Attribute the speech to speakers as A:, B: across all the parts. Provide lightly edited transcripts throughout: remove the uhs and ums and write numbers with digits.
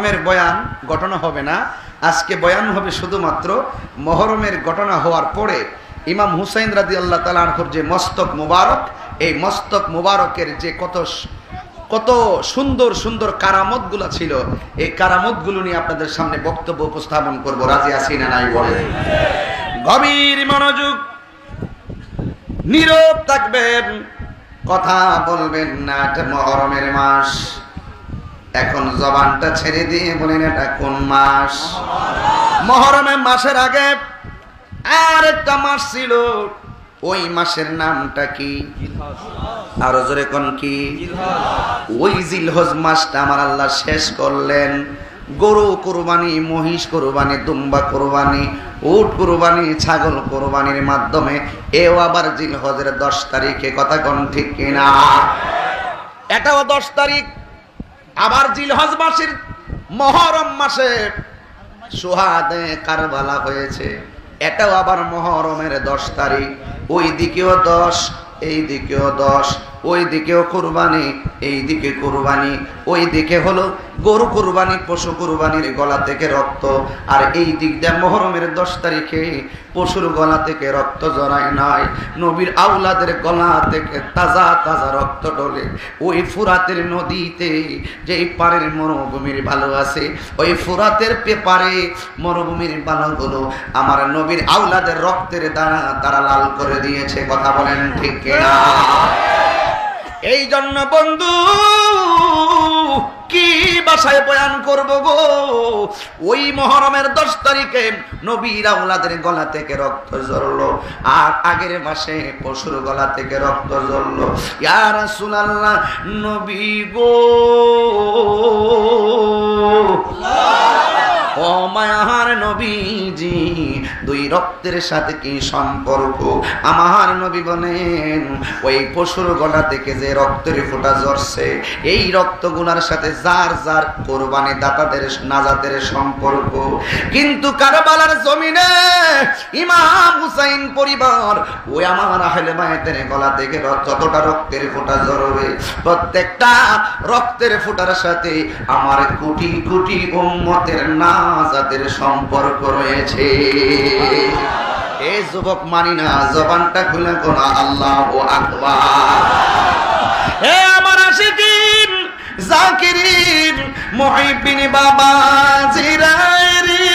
A: মহরমের বয়ান ঘটনা হবে না, আজকে বয়ান হবে শুধুমাত্র মহরমের ঘটনা হওয়ার পরে ইমাম হুসাইন রাদিয়াল্লাহু তাআলা আনহুর যে মস্তক মুবারক, এই মস্তক মুবারকের যে কত সুন্দর সুন্দর কারামতগুলো ছিল, এই কারামতগুলো নিয়ে আপনাদের সামনে বক্তব্য উপস্থাপন করব। রাজি আছি না নাই বলেন? গভীর মনোযোগ, নীরব থাকবেন, কথা বলবেন না। এটা মহরমের মাস। এখন জবানটা ছেড়ে দিয়ে বলেন এটা কোন মাস? মহরমের মাসের আগে আর একটা মাস ছিল, ওই মাসের নামটা কি? আরো জোরে কোন কি? ওই জিলহজ মাসটা আমার আল্লাহ শেষ করলেন। গরু কুরবানি, মহিষ কুরবানি, দুম্বা কুরবানি, উট কুরবানি, ছাগল কুরবানির মাধ্যমে এও আবার জিলহজের 10 তারিখে, কথা কোন ঠিক কিনা? এটাও 10 তারিখ। আবার জিলহজ মাসের মহরম মাসে সুহাদে কারবালা হয়েছে, এটাও আবার মহরমের 10 তারিখ। ওই দিকেও 10, এই দিকেও 10, ওই দিকেও কুরবানি, এই দিকে কুরবানি। ওই দিকে হলো গরু কুরবানি, পশু কুরবানির গলা থেকে রক্ত, আর এই দিক দিয়ে মহরমের 10 তারিখে পশুর গলা থেকে রক্ত জড়ায় নাই, নবীর আওলাদের গলা থেকে তাজা তাজা রক্ত ডলে ওই ফুরাতের নদীতে, যেই পারের মরুভূমির ভালো আছে, ওই ফুরাতের পেপারে মরুভূমির বালুগুলো আমার নবীর আওলাদের রক্তের দ্বারা তারা লাল করে দিয়েছে। কথা বলেন ঠিক কিনা? এই জন্য বন্ধু কি ভাষায় বয়ান করব গো? ওই মহরমের 10 তারিখে নবীর আওলাদের গলা থেকে রক্ত ঝরলো, আর আগের মাসে পশুর গলা থেকে রক্ত ঝরলো। ইয়া রাসূলুল্লাহ, নবী গো, ও মায়ার নবীজি, দুই রক্তের সাথে কি সম্পর্ক? আমার নবী বলেন, ওই পশুর গলা থেকে যে রক্তের ফোঁটা ঝরছে, এই রক্তগুলার সাথে যার যার কোরবানি দাতাদের নাজাতের সম্পর্ক। কিন্তু কারবালার জমিনে ইমাম হুসাইন পরিবার, ওই আমার আহলে বায়তের গলা থেকে যতটা রক্তের ফোঁটা ঝরবে, প্রত্যেকটা রক্তের ফোঁটার সাথে আমার কোটি কোটি উম্মতের নাজাতের সম্পর্ক রয়েছে। এই যুবক মানি না, জবানটা খুলে কোন আল্লাহু আকবার। হে আমার আশিকিন, জাকিরিন, মুহিব্বিন বাবা জিরাইরি,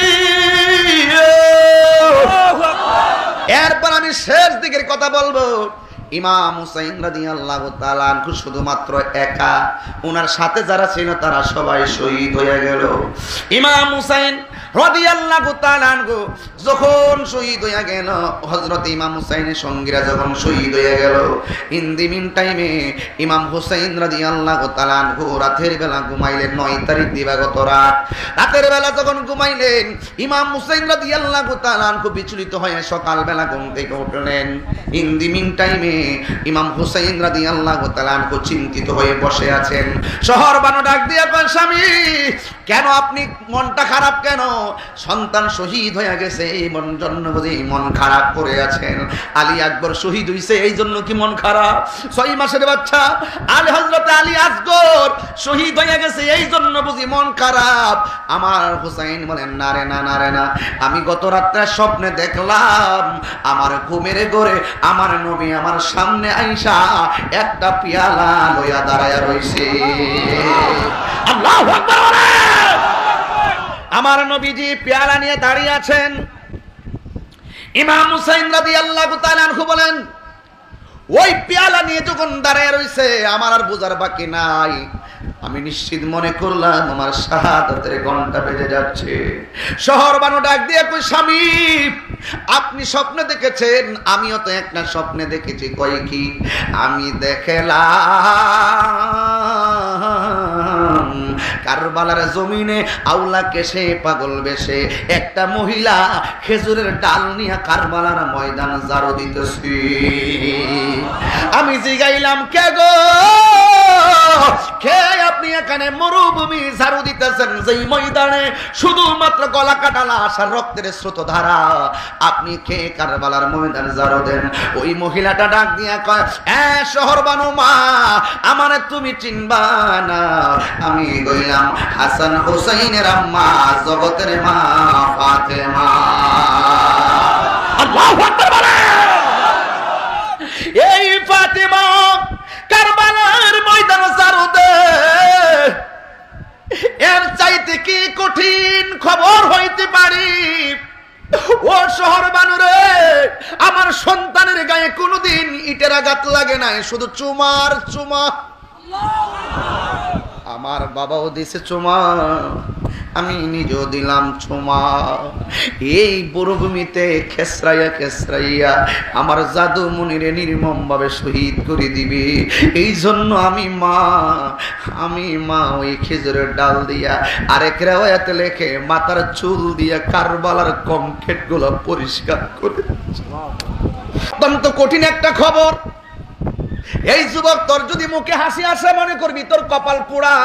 A: এরপর আমি শেষ দিকের কথা বলবো। ইমাম হুসাইন রাদিয়াল্লাহু তাআলা আনহু শুধুমাত্র একা, ওনার সাথে যারা ছিল তারা সবাই শহীদ হয়ে গেল। ইমাম হুসাইন রাদিয়াল্লাহু তাআলা আনহু যখন শহীদ হয়ে গেল, হযরত ইমাম হুসাইনের সঙ্গীরা যখন শহীদ হয়ে গেল, ইন দি মিন টাইমে ইমাম হুসাইন রাদিয়াল্লাহু তাআলা আনহু রাতের বেলা ঘুমাইলেন। 9 তারিখ দিবাগত রাত, রাতের বেলা যখন ঘুমাইলেন, ইমাম হুসাইন রাদিয়াল্লাহু তাআলা আনহু বিচলিত হয়ে সকালবেলা ঘুম থেকে উঠলেন। ইন দি মিন টাইমে ইমাম হুসাইন রাদিয়াল্লাহু তাআলা আনহু চিন্তিত হয়ে বসে আছেন। শহর বানো ডাক দিয়ে কয়, স্বামী কেন আপনি মনটা খারাপ কেন? সন্তান শহীদ হয়ে গেছে, এই মন জন্য বুঝি মন খারাপ করে আছেন? আলী আকবর শহীদ হইছে, এই জন্য কি মন খারাপ? 6 মাসের বাচ্চা আলী হযরত আলী আসগর শহীদ হয়ে গেছে, এই জন্য বুঝি মন খারাপ? আমার হুসাইন বলেন, না রে না, না রে না, আমি গত রাত্রে স্বপ্নে দেখলাম আমার ঘুমের ঘরে আমার নবী আমার সামনে আইসা একটা পেয়ালা লইয়া দাঁড়ায়া রইছে। আল্লাহু আকবার। আমার নবীজি পেয়ালা নিয়ে দাঁড়িয়ে আছেন। ইমাম হুসাইন রাদিয়াল্লাহু তাআলা আনহু বলেন, ওই পেয়ালা নিয়ে যখন দাঁড়িয়ে রইছে, আমার আর বোঝার বাকি নাই, আমি নিশ্চিত মনে করলাম আমার শাহাদাতের ঘন্টা বেজে যাচ্ছে। শহর বানো ডাক দিয়ে কই, স্বামী আপনি স্বপ্ন দেখেছেন? আমিও তো একটা স্বপ্নে দেখেছি। কই কি? আমি দেখলাম কারবালার জমিনে আউলা কেশে পাগল বেশে একটা মহিলা খেজুরের ডাল নিয়ে কারবালার ময়দান জারো দিতেছি। আমি জিগাইলাম, কে গো? খেয়ে আপনি এখানে মরুভূমি ঝাড়ু দিতেছেন, যেই ময়দানে শুধুমাত্র গলা কাটা লাশ আর রক্তের স্রোতধারা, আপনি খেয়ে কারবালার ময়দান ঝাড়ু দেন। ওই মহিলাটা ডাক দিয়া কয়, শহর বানু মা, আমারে তুমি চিনবা না, আমি গইলাম হাসান হুসাইনের আম্মা, জগতের মা ফাতেমা। আল্লাহু আকবার বলে। এই ফাতেমা কারবালার ময়দান ঝাড়ু দে, এর চাইতে কি কঠিন খবর হইতে পারি? ও শহর বানুরে, আমার সন্তানের গায়ে কোনোদিন ইটের আঘাত লাগে নাই, শুধু চুমার চুমা। আমার বাবাও দিছে চুমা, আমি নিজেও দিলাম চুমা। এই মরুভূমিতে খেসরাইয়া খেসরাইয়া আমার জাদু মনিরে নির্মম ভাবে শহীদ করে দিবি, এই জন্য আমি মা ওই খেজুরের ডাল দিয়া, আরেক রেওয়ায়াতে লেখে মাথার চুল দিয়া কারবালার কংক্রিট গুলো পরিষ্কার করে। অত্যন্ত কঠিন একটা খবর। এই যুবক, তোর যদি মুখে হাসি আসে মনে করবি তোর কপাল পোড়া।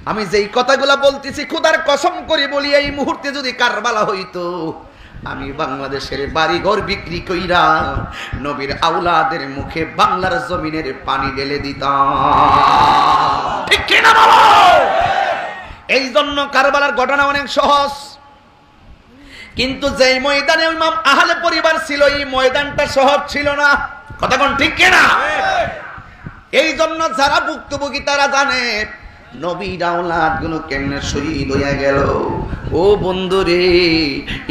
A: আমি যেই কথাগুলা বলতেছি খোদার কসম করে বলি, এই মুহূর্তে যদি কারবালা হইতো, আমি বাংলাদেশের বাড়ি ঘর বিক্রি কইরা নবীর আওলাদের মুখে বাংলার জমিনের পানি ঢেলে দিতাম। ঠিক কিনা বলো? এই জন্য কারবালার ঘটনা অনেক সহজ, কিন্তু যেই ময়দানে ইমাম আহলে পরিবার ছিল, এই ময়দানটা সহজ ছিল না। কথা কোন ঠিক কিনা? এই জন্য যারা ভুক্তভোগী তারা জানে নবীর আওলাদ গুলো কেমনে শহীদ হইয়া গেল। ও বন্ধুরে,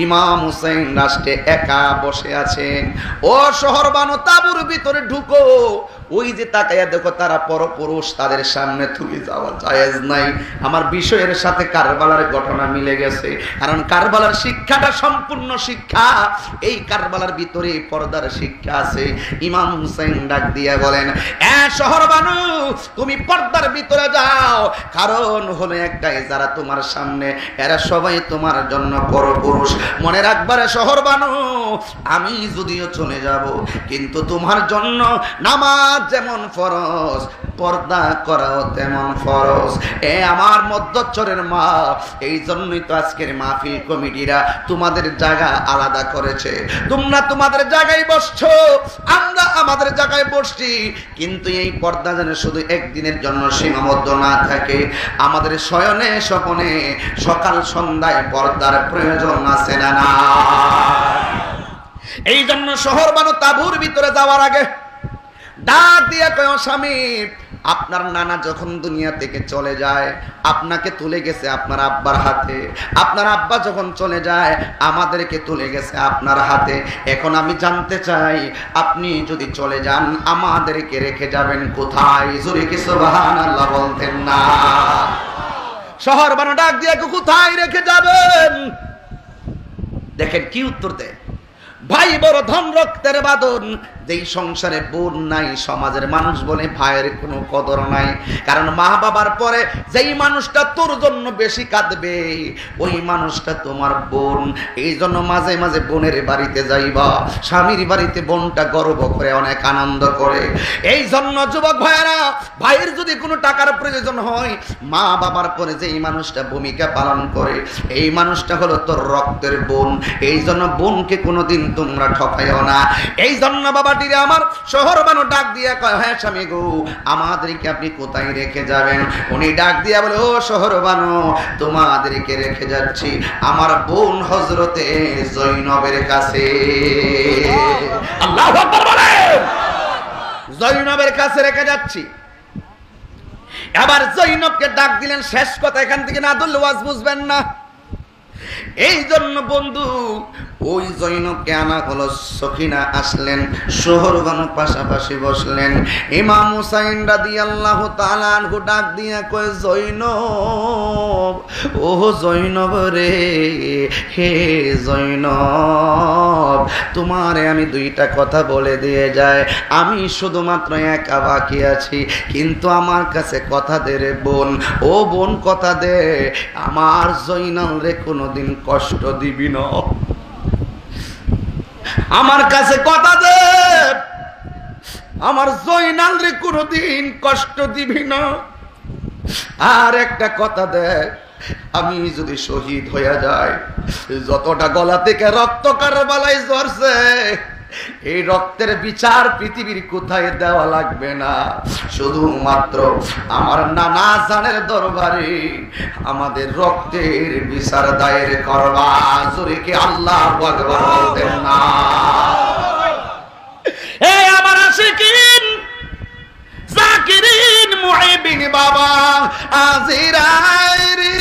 A: ইমাম হুসাইন রাষ্ট্রে একা বসে আছেন। ও শহর বানো, তাবুর ভিতরে ঢুকো, ওই যে তাকাইয়া দেখো তারা পরপুরুষ, তাদের সামনে তুলে যাওয়া জায়েজ নাই। আমার বিষয়ের সাথে কারবালার ঘটনা মিলে গেছে, কারণ কারবালার শিক্ষাটা সম্পূর্ণ শিক্ষা। এই কারবালার ভিতরে পর্দার শিক্ষা আছে। ইমাম হুসাইন ডাক দিয়া বলেন, শহর বানু, তুমি পর্দার ভিতরে যাও, কারণ হলো একটাই, যারা তোমার সামনে এরা সবাই তোমার জন্য পরপুরুষ। মনে রাখবারে শহর বানু, আমি যদিও চলে যাব, কিন্তু তোমার জন্য নামাজ যেমন ফরজ, পর্দা করাও তেমন ফরজ। আমার মধ্যচরের মা, এই জন্যই তো আজকের মাহফিল কমিটিরা তোমাদের জায়গা আলাদা করেছে। তোমরা তোমাদের জায়গায় বসছো, আমরা আমাদের জায়গায় বসছি, কিন্তু এই পর্দা যেন শুধু একদিনের জন্য সীমাবদ্ধ না থাকে। আমাদের শয়নে স্বপনে সকাল সন্ধ্যায় পর্দার প্রয়োজন আছে না? না। এই জন্য শহর বানো তাবুর ভিতরে যাওয়ার আগে ডাক দিয়া কয়, স্বামী, আপনার নানা যখন দুনিয়া থেকে চলে যায়, আপনাকে তুলে গেছে আপনার আব্বার হাতে। আপনার আব্বা যখন চলে যায়, আমাদেরকে তুলে গেছে আপনার হাতে। এখন আমি জানতে চাই, আপনি যদি চলে যান, আমাদেরকে রেখে যাবেন কোথায়? জোরে কি সুবহানাল্লাহ বলতেন না? শহর বানো ডাক দিয়া কোথায় রেখে যাবেন? দেখেন কি উত্তর দেয়। ভাই বড় ধন রক্তের বাঁধন, যেই সংসারে বোন নাই, সমাজের মানুষ বলে ভাইয়ের কোনো কদর নাই। কারণ মা বাবার পরে যেই মানুষটা তোর জন্য বেশি কাঁদবে, ওই মানুষটা তোমার বোন। এই জন্য মাঝে মাঝে বোনের বাড়িতে যাইবা, স্বামীর বাড়িতে বোনটা গর্ব করে, অনেক আনন্দ করে। এই জন্য যুবক ভাইয়েরা, ভাইয়ের যদি কোনো টাকার প্রয়োজন হয়, মা বাবার পরে যেই মানুষটা ভূমিকা পালন করে, এই মানুষটা হলো তোর রক্তের বোন। এই জন্য বোনকে কোনোদিন তোমরা ঠকাইও না। এই জন্য বাবা আমার শহর বানো ডাক দিয়া কয়, হ্যাঁ স্বামী গো, আমাদেরকে আপনি কোথায় রেখে যাবেন? উনি ডাক দিয়া বলে, ও শহর বানো, তোমাদেরকে রেখে যাচ্ছি আমার বোন হযরতে জৈনবের কাছে। আল্লাহু আকবার বলেন। জৈনবের কাছে রেখে যাচ্ছি। আবার জৈনবকে ডাক দিলেন। শেষ কথা এখান থেকে না ধরলে ওয়াজ বুঝবেন না। এই জন্য বন্ধু, ওই জৈনবকে আনা হলো। সখিনা আসলেন, শহরবানু পাশাপাশি বসলেন। ইমাম হুসাইন রাদিয়াল্লাহু তাআলা আনহু ডাক দিয়া কয়, জৈনব, ও জৈনব রে, হে জৈনব, তোমারে আমি দুইটা কথা বলে দিয়ে যাই। আমি শুধুমাত্র একা বাকি আছি, কিন্তু আমার কাছে কথা দে রে বোন। ও বোন, কথা দে, আমার জৈনব রে কোনোদিন কষ্ট দিবি না। আমার কাছে কথা দে, আমার জয়নাল রে কোনোদিন কষ্ট দিবি না। আর একটা কথা দেখ, আমি যদি শহীদ হইয়া যাই, যতটা গলা থেকে রক্ত কারবালায় ঝরছে, এই রক্তের বিচার পৃথিবীর কোথায় দেওয়া লাগবে না, শুধুমাত্র আমার নানা জানের দরবারে আমাদের রক্তের বিচার দায়ের করবা। জোরে কি আল্লাহু আকবার বলতেন না? এই আমার আশিকিন জাকিরিন মুহিবিন বাবা আজিরাইরি,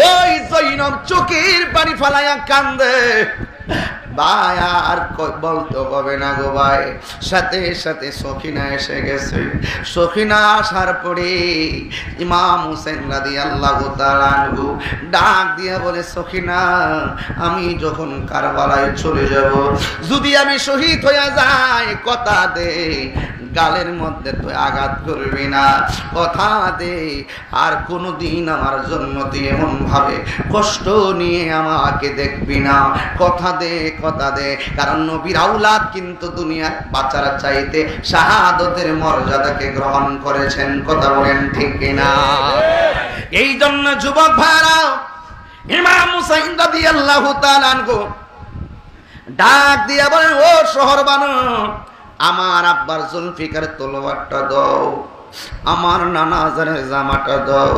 A: ওই জৈনব চোখের পানি ফালাইয়া কান্দে। ভাই আর বলতে হবে না গো ভাই। সাথে সাথে সখিনা এসে গেছে। সখিনা আসার পরে ইমাম হোসেন রাদিয়াল্লাহু তাআলা আনহু ডাক দিয়ে বলে, সখিনা আমি যখন কারবালায় চলে যাব, যদি আমি শহীদ হয়ে যাই, কথা দে গালের মধ্যে তো আঘাত করবি না, কথা দে আর কোনোদিন আমার জন্য তুই এমন ভাবে কষ্ট নিয়ে আমাকে দেখবি না, কথা দে কথা দে। কারণ নবীর আওলাদ কিন্তু দুনিয়ার বাচ্চারা চাইতে শাহাদতের মর্যাদাকে গ্রহণ করেছেন, কথা বলেন ঠিক কিনা? এই জন্য যুবক ভাইরা ইমাম হুসাইন রাদিয়াল্লাহু তাআলা আনহু ডাক দিয়া বলেন, ও শহরবানু, আমার আব্বার জুলফিকার তলোয়ারটা দাও, আমার নানা জানের জামাটা দাও,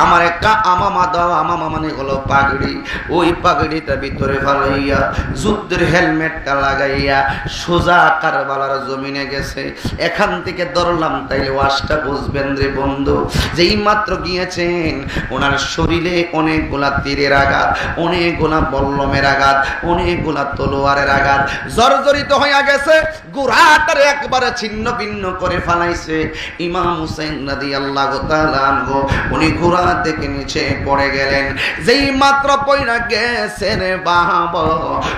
A: আমার একটা আমামা দাও। আমামা মানে হলো পাগড়ি। ওই পাগড়িটা ভিতরে ফালাইয়া যুদ্ধের হেলমেটটা লাগাইয়া সোজা কারবালার জমিনে গেছে। এখান থেকে ধরলাম তাইলে ওয়াজটা বুঝবেন রে বন্ধু। যেই মাত্র গিয়েছেন, ওনার শরীরে অনেকগুলা তীরের আঘাত, অনেকগুলা বল্লমের আঘাত, অনেকগুলা তলোয়ারের আঘাত, জর্জরিত হইয়া গেছে, গোড়াটারে একবারে ছিন্ন ভিন্ন করে ফালাইছে। ইমাম হুসাইন রাদিয়াল্লাহু তাআলা আনহু উনি ঘোড়া থেকে নিচে পড়ে গেলেন। যেই মাত্র পয়রা গেছেন বাবা,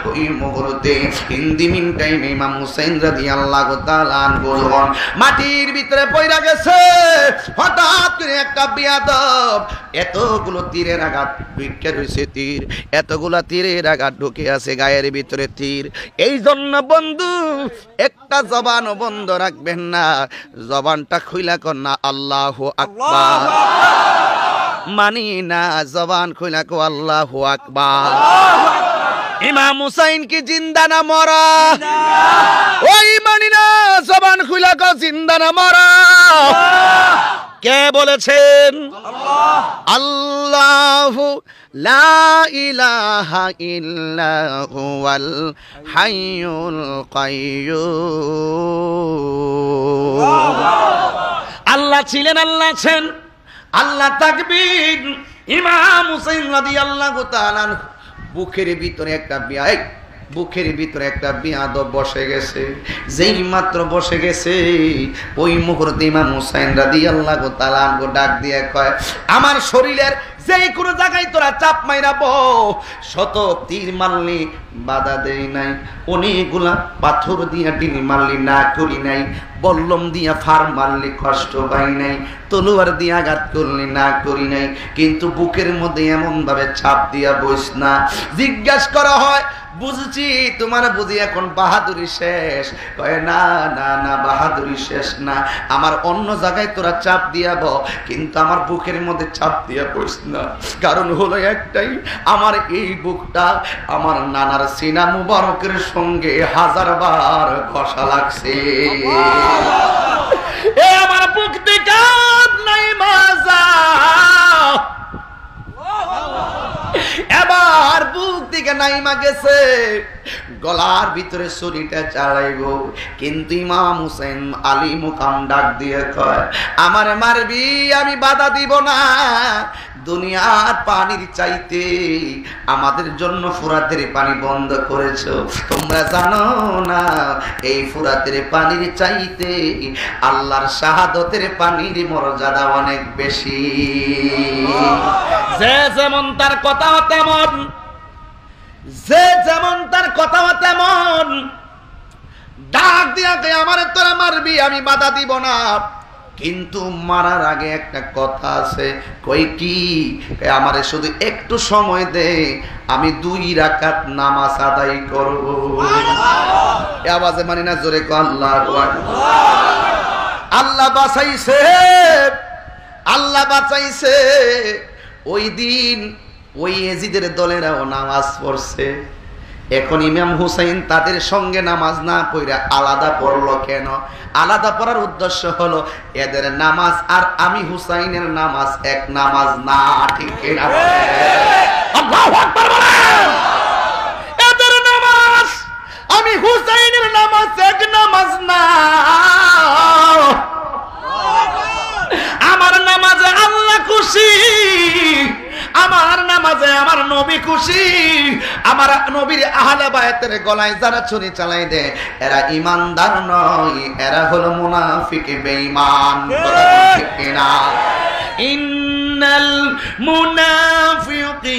A: ওই মুহূর্তে হিন্দি মিন টাইম ইমাম হুসাইন রাদিয়াল্লাহু তাআলা আনহু মাটির ভিতরে পয়রা গেছে। হঠাৎ করে একটা বিয়াদব এতগুলো তীরের আঘাত ভিক্ষা রয়েছে, তীর এতগুলা তীরের আঘাত ঢুকে আছে গায়ের ভিতরে তীর। এই জন্য বন্ধু একটা জবানও বন্ধ রাখবেন না, জবানটা খুইলা কর না আল্লাহু আকবার, মানি না জবান খুইলা কো আল্লাহু আকবার। ইমাম হুসাইন কি জিন্দা না মরা? ওই মানি না জবান খুইলা কো জিন্দা না মরা? কে বলেছেন? আল্লাহু লা ইলাহা ইল্লা হুয়াল হাইয়ুল কাইয়্যুম। আল্লাহ ছিলেন, আল্লাহ আছেন, আল্লাহ তাকবীর। ইমাম হুসাইন রাদিয়াল্লাহু তাআলা বুকের ভিতরে একটা বিয়াদব বসে গেছে। যেই মাত্র বসে গেছে, ওই মুহূর্তে ইমাম হুসাইন রাদিয়াল্লাহু তাআলা ডাক দিয়ে কয়, আমার শরীরের যেই কোনো জায়গায় তোরা চাপ মাইরাবো, শত তীর মারলি বাধা দেই নাই, অনেকগুলা পাথর দিয়া ডিল মারলি না করি নাই, বল্লম দিয়া ফার মারলি কষ্ট পাই নাই, তলোয়ার দিয়ে আঘাত করলি না করি নাই, কিন্তু বুকের মধ্যে এমন ভাবে ছাপ দিয়া বইস না। জিজ্ঞাসা করা হয়, বুঝছি তোমার বুঝি এখন বাহাদুরি শেষ? কয় না না না, বাহাদুরি শেষ না, আমার অন্য জায়গায় তোরা চাপ দিয়াব, কিন্তু আমার বুকের মধ্যে চাপ দিয়া বইস না। কারণ হলো একটাই, আমার এই বুকটা আমার নানার সিনা মুবারকের সঙ্গে 1000 বার ঘষা লাগছে। এ আমার বুক থেকে নাই মাজা, এবার বুক দিকে নাইমা গেছে, গলার ভিতরে ছুরিটা চালাইব, কিন্তু ইমাম হুসাইন আলী মুকাম ডাক দিয়ে কয়, আমারে মারবি আমি বাধা দিব না। দুনিয়ার পানির চাইতে আমাদের জন্য ফুরাতের পানি বন্ধ করেছো, তোমরা জানো না এই ফুরাতের পানির চাইতে আল্লাহর শাহাদতের পানির মর্যাদা অনেক বেশি। যে যেমন তার কথা তেমন, যে যেমন তার কথা তেমন, ডাক দিয়া আমারে তোরা মারবি আমি বাধা দিব না। কিন্তু মারার আগে একটা কথা আছে। কই কি? আমারে শুধু একটু সময় দে, আমি 2 রাকাত নামাজ আদায় করব। এই আওয়াজে মানি না, জোরে কো আল্লাহু আকবার। আল্লাহ বাঁচাইছে, আল্লাহ বাঁচাইছে। ওই দিন ওই এজিদের দলেরাও নামাজ পড়ছে। এখন ইমাম হুসাইন তাদের সঙ্গে নামাজ না পড়া আলাদা পড়লো কেন? আলাদা পড়ার উদ্দেশ্য হলো এদের নামাজ আর আমি হুসাইনের নামাজ এক নামাজ না। ঠিক কিনা? আল্লাহু আকবার বলেন। এদের নামাজ আমি হুসাইনের নামাজ এক নামাজ না। আমার নামাজে আল্লাহ খুশি, আমার নামাজে আমার নবী খুশি। আমার নবীর আহলে বায়াতের গলায় যারা ছুরি চালাই দেয় এরা ইমানদার নয়, এরা হলো মুনাফিক, বেঈমান। ঠিক কিনা? ইন্নাল মুনাফিকিনা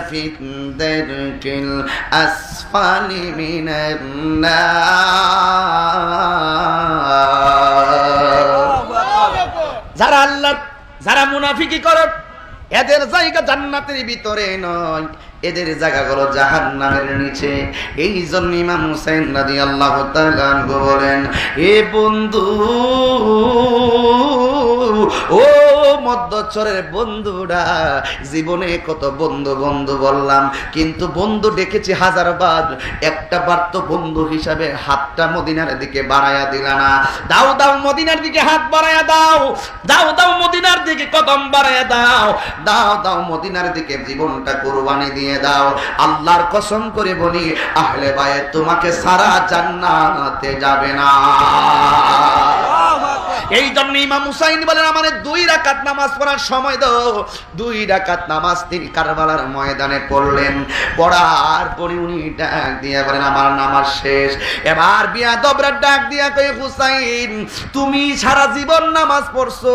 A: ফিদ দারকিল আসফালি মিনান নার। যারা আল্লাহ, যারা মুনাফিকি করে এদের জায়গা জান্নাতের ভিতরে নয়, এদের জায়গা হলো জাহান্নামের নিচে। এই জন্য ইমাম হুসাইন রাদিয়াল্লাহু তাআলা আনহু বলেন, এ বন্ধু, ও মধ্যচরের বন্ধুরা, জীবনে কত বন্ধু বন্ধু বললাম, কিন্তু বন্ধু ডেকেছি 1000 বার, একটা বার তো বন্ধু হিসাবে হাতটা মদিনার দিকে বাড়ায়া দিলা না। দাও দাও মদিনার দিকে হাত বাড়ায়া দাও, দাও দাও মদিনার দিকে কদম বাড়ায়া দাও, দাও দাও মদিনার দিকে জীবনটা কুরবানি দিয়ে দাও। আল্লাহর কসম করে বলি, আহলে বায়াত তোমাকে সারা জান্নাতে যাবে না। এই জন্য ইমাম হুসাইন বলেন, আমারে 2 রাকাত নামাজ পড়ার সময় দাও। 2 রাকাত নামাজ তিনি কারবালার ময়দানে পড়লেন। পড়ার পরে উনি ডাক দিয়ে বলেন, আমার নামাজ শেষ। এবার বিয়াদবরা ডাক দিয়া কই, হুসাইন তুমি সারা জীবন নামাজ পড়ছো,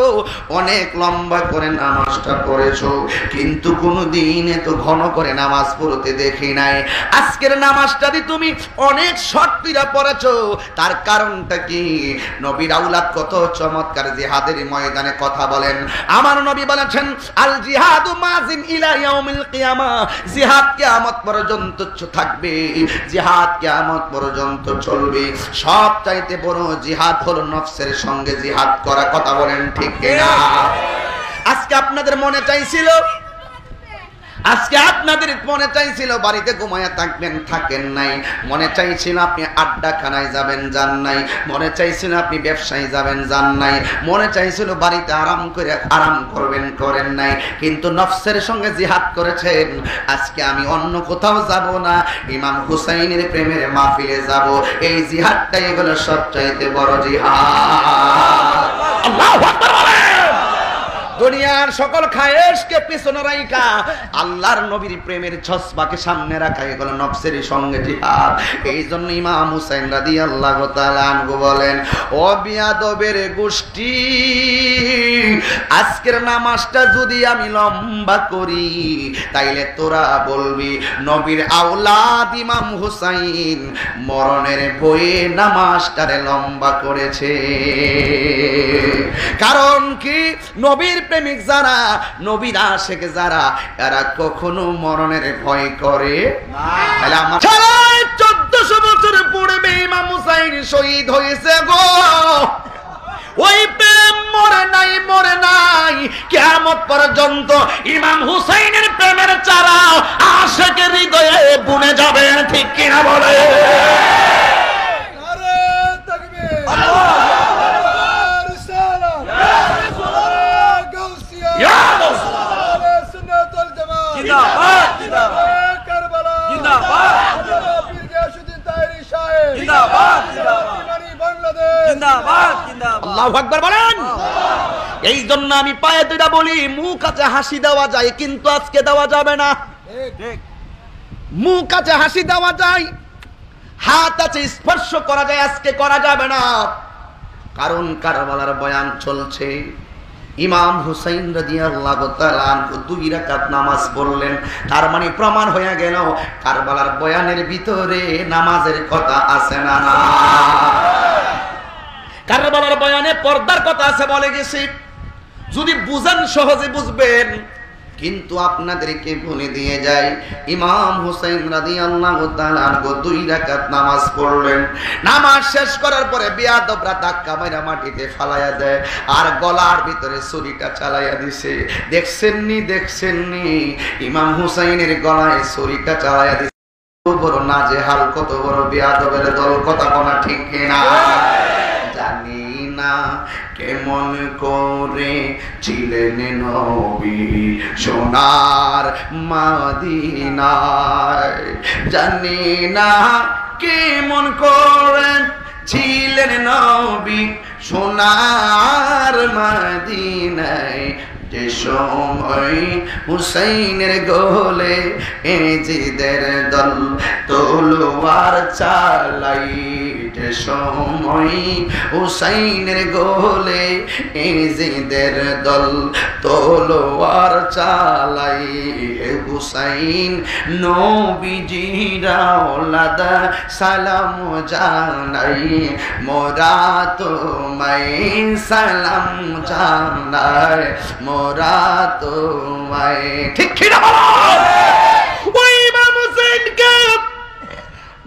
A: অনেক লম্বা করে নামাজটা পড়েছো, কিন্তু কোনদিন এত ঘন করে নামাজ পড়তে দেখি নাই। আজকের নামাজটাই তুমি অনেক শর্ট করে পড়েছো, তার কারণটা কি? নবীর আওলাদ কত চমৎকার জিহাদের ময়দানে কথা বলেন। আমার নবী বলেছেন, আল জিহাদু মাজিন ইলা ইয়াউমিল কিয়ামা, জিহাদ কিয়ামত পর্যন্ত থাকবে, জিহাদ কিয়ামত পর্যন্ত চলবে। সবচাইতে বড় জিহাদ হলো নফসের সঙ্গে জিহাদ করা। কথা বলেন ঠিক কিনা? আজকে আপনাদের মনে চাইছিল, আজকে আপনাদের মনে চাইছিল বাড়িতে ঘুমায়া থাকবেন, থাকেন নাই। মনে চাইছিল আপনি আড্ডাখানায় যাবেন, যান নাই। মনে চাইছিল আপনি ব্যবসায় যাবেন, যান নাই। মনে চাইছিল বাড়িতে আরাম করে আরাম করবেন, করেন নাই। কিন্তু নফসের সঙ্গে জিহাদ করেছেন। আজকে আমি অন্য কোথাও যাব না, ইমাম হুসাইনের প্রেমের মাহফিলে যাব। এই জিহাদটাই হলো সবচাইতে বড় জিহাদ। আল্লাহু আকবার বলেন। দুনিয়ার সকল খায়েশকে পিছনে রাখা আল্লাহর নবীর প্রেমের ছসবাকে সামনে রাখা এগুলো নফসের সঙ্গে জিহাদ। এই জন্য ইমাম হুসাইন রাদিয়াল্লাহু তাআলা আনহু বলেন, ও বিয়াদবের গোষ্ঠী, আজকের নামাজটা যদি আমি লম্বা করি তাইলে তোরা বলবি নবীর আওলাদ ইমাম হুসাইন মরণের ভয়ে নামাজটারে লম্বা করেছে। কারণ কি? নবীর প্রেমিক যারা, নবীর আশিক যারা, এরা কখনো মরণের ভয় করে না। তাহলে আমার 1400 বছর পূর্বে ইমাম হুসাইন শহীদ হয়েছে গো। ওই প্রেম মরে নাই, মরে নাই। কিয়ামত পর্যন্ত ইমাম হুসাইনের প্রেমের চারা আশিকের হৃদয়ে বুনে যাবে। ঠিক কিনা বলে?
B: নারে তাকবীর, আল্লাহু আকবার, রিসালাত, গাউসিয়া, ইয়া রাসূলুল্লাহ, সুন্নাত ওয়াল জামাত, জিন্দাবাদ, জিন্দাবাদ, কারবালা, জিন্দাবাদ, পীর গিয়াসউদ্দিন তাহেরি সাহেব, জিন্দাবাদ, জিন্দাবাদ, ইমানি বাংলাদেশ, জিন্দাবাদ, জিন্দাবাদ।
A: আল্লাহু আকবার বলেন। এই জন্য আমি পায়ে দুইটা বলি, মুখ আছে হাসি দেওয়া যায়, কিন্তু আজকে দেওয়া যাবে না।
B: ঠিক।
A: মুখ আছে হাসি দেওয়া যায়, হাত আছে স্পর্শ করা যায়, আজকে করা যাবে না। কারণ কারবালার বয়ান চলছে। ইমাম হুসাইন রাদিয়াল্লাহু তাআলা আনহু 2 রাকাত নামাজ পড়লেন। তার মানে প্রমাণ হয়ে গেল কারবালার বয়ানের ভিতরে নামাজের কথা আছে না? না। কারবালার বয়ানে পর্দার কথা আছে বলে গেছি, যদি বুঝেন সহজে বুঝবেন, কিন্তু আপনাদেরকে বলে দিয়ে যায় ইমাম হুসাইন রাদিয়াল্লাহু তাআলা আনহু 2 রাকাত নামাজ পড়লেন। নামাজ শেষ করার পরে বেয়াদবরা ধাক্কা মাইরা মাটিতে ফালাইয়া দেয় আর গলার ভিতরে ছুরিটা চালাইয়া দিছে। দেখছেননি ইমাম হুসাইনের গলায় ছুরিটা চালাইয়া দিছে। কত বড় নাজেহাল, কত বড় বেয়াদবের দল, কথা কোনা ঠিক কিনা? জানি না কেমন করে ছিলেন নবী সোনার মদিনায়, জানি না কেমন করে ছিলেন নবী সোনার মদিনায়, যে সময় হুসাইনের গোলে এজিদের দল তলোয়ার চালাই, যে সময় হুসাইনের গোলে এজিদের দল তলোয়ার চালাই, হুসাইন নবীজিরা ওলাদা সালাম জানাই, মোরা তোমায় সালাম জানাই, মোরা তোমায়। ঠিক কিনা বলো? ওই ইমাম হুসাইনকে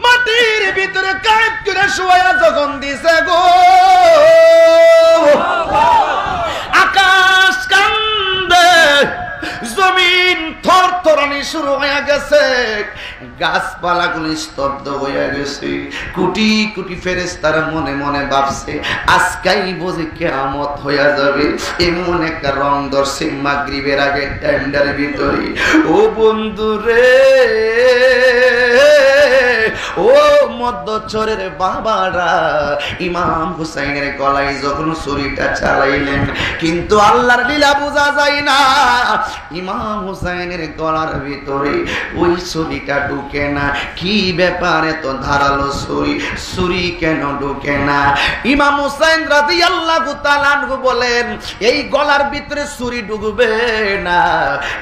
A: মাটির ভিতরে কাঁদ করে শোয়া যখন দিছে গো, আকাশ কান্দে, জমিন থরথরানি শুরু হয়ে গেছে, গাছপালাগুলি স্তব্ধ হয়ে গেছে। কোটি কোটি ফেরেশতারা মনে মনে ভাবছে আজকাই বুঝি কিয়ামত হয়ে যাবে। এমন একটা রং ধরছে মাগরিবের আগে টেন্ডার ভিতরে। ও বন্ধু রে, ও মধ্যচরের বাবারা, ইমাম হুসাইনের গলায় যখন ছুরিটা চালাইলেন, কিন্তু আল্লাহর লীলা বোঝা যায় না। ইমাম হুসাইনের গলার ভিতরে ওই ছুরিটা ঢুকে না। কি ব্যাপার, এত ধারালো ছুরি কেন ঢুকে না? ইমাম হুসাইন রাদিয়াল্লাহু তাআলা আনহু বলেন, এই গলার ভিতরে ছুরি ঢুকবে না,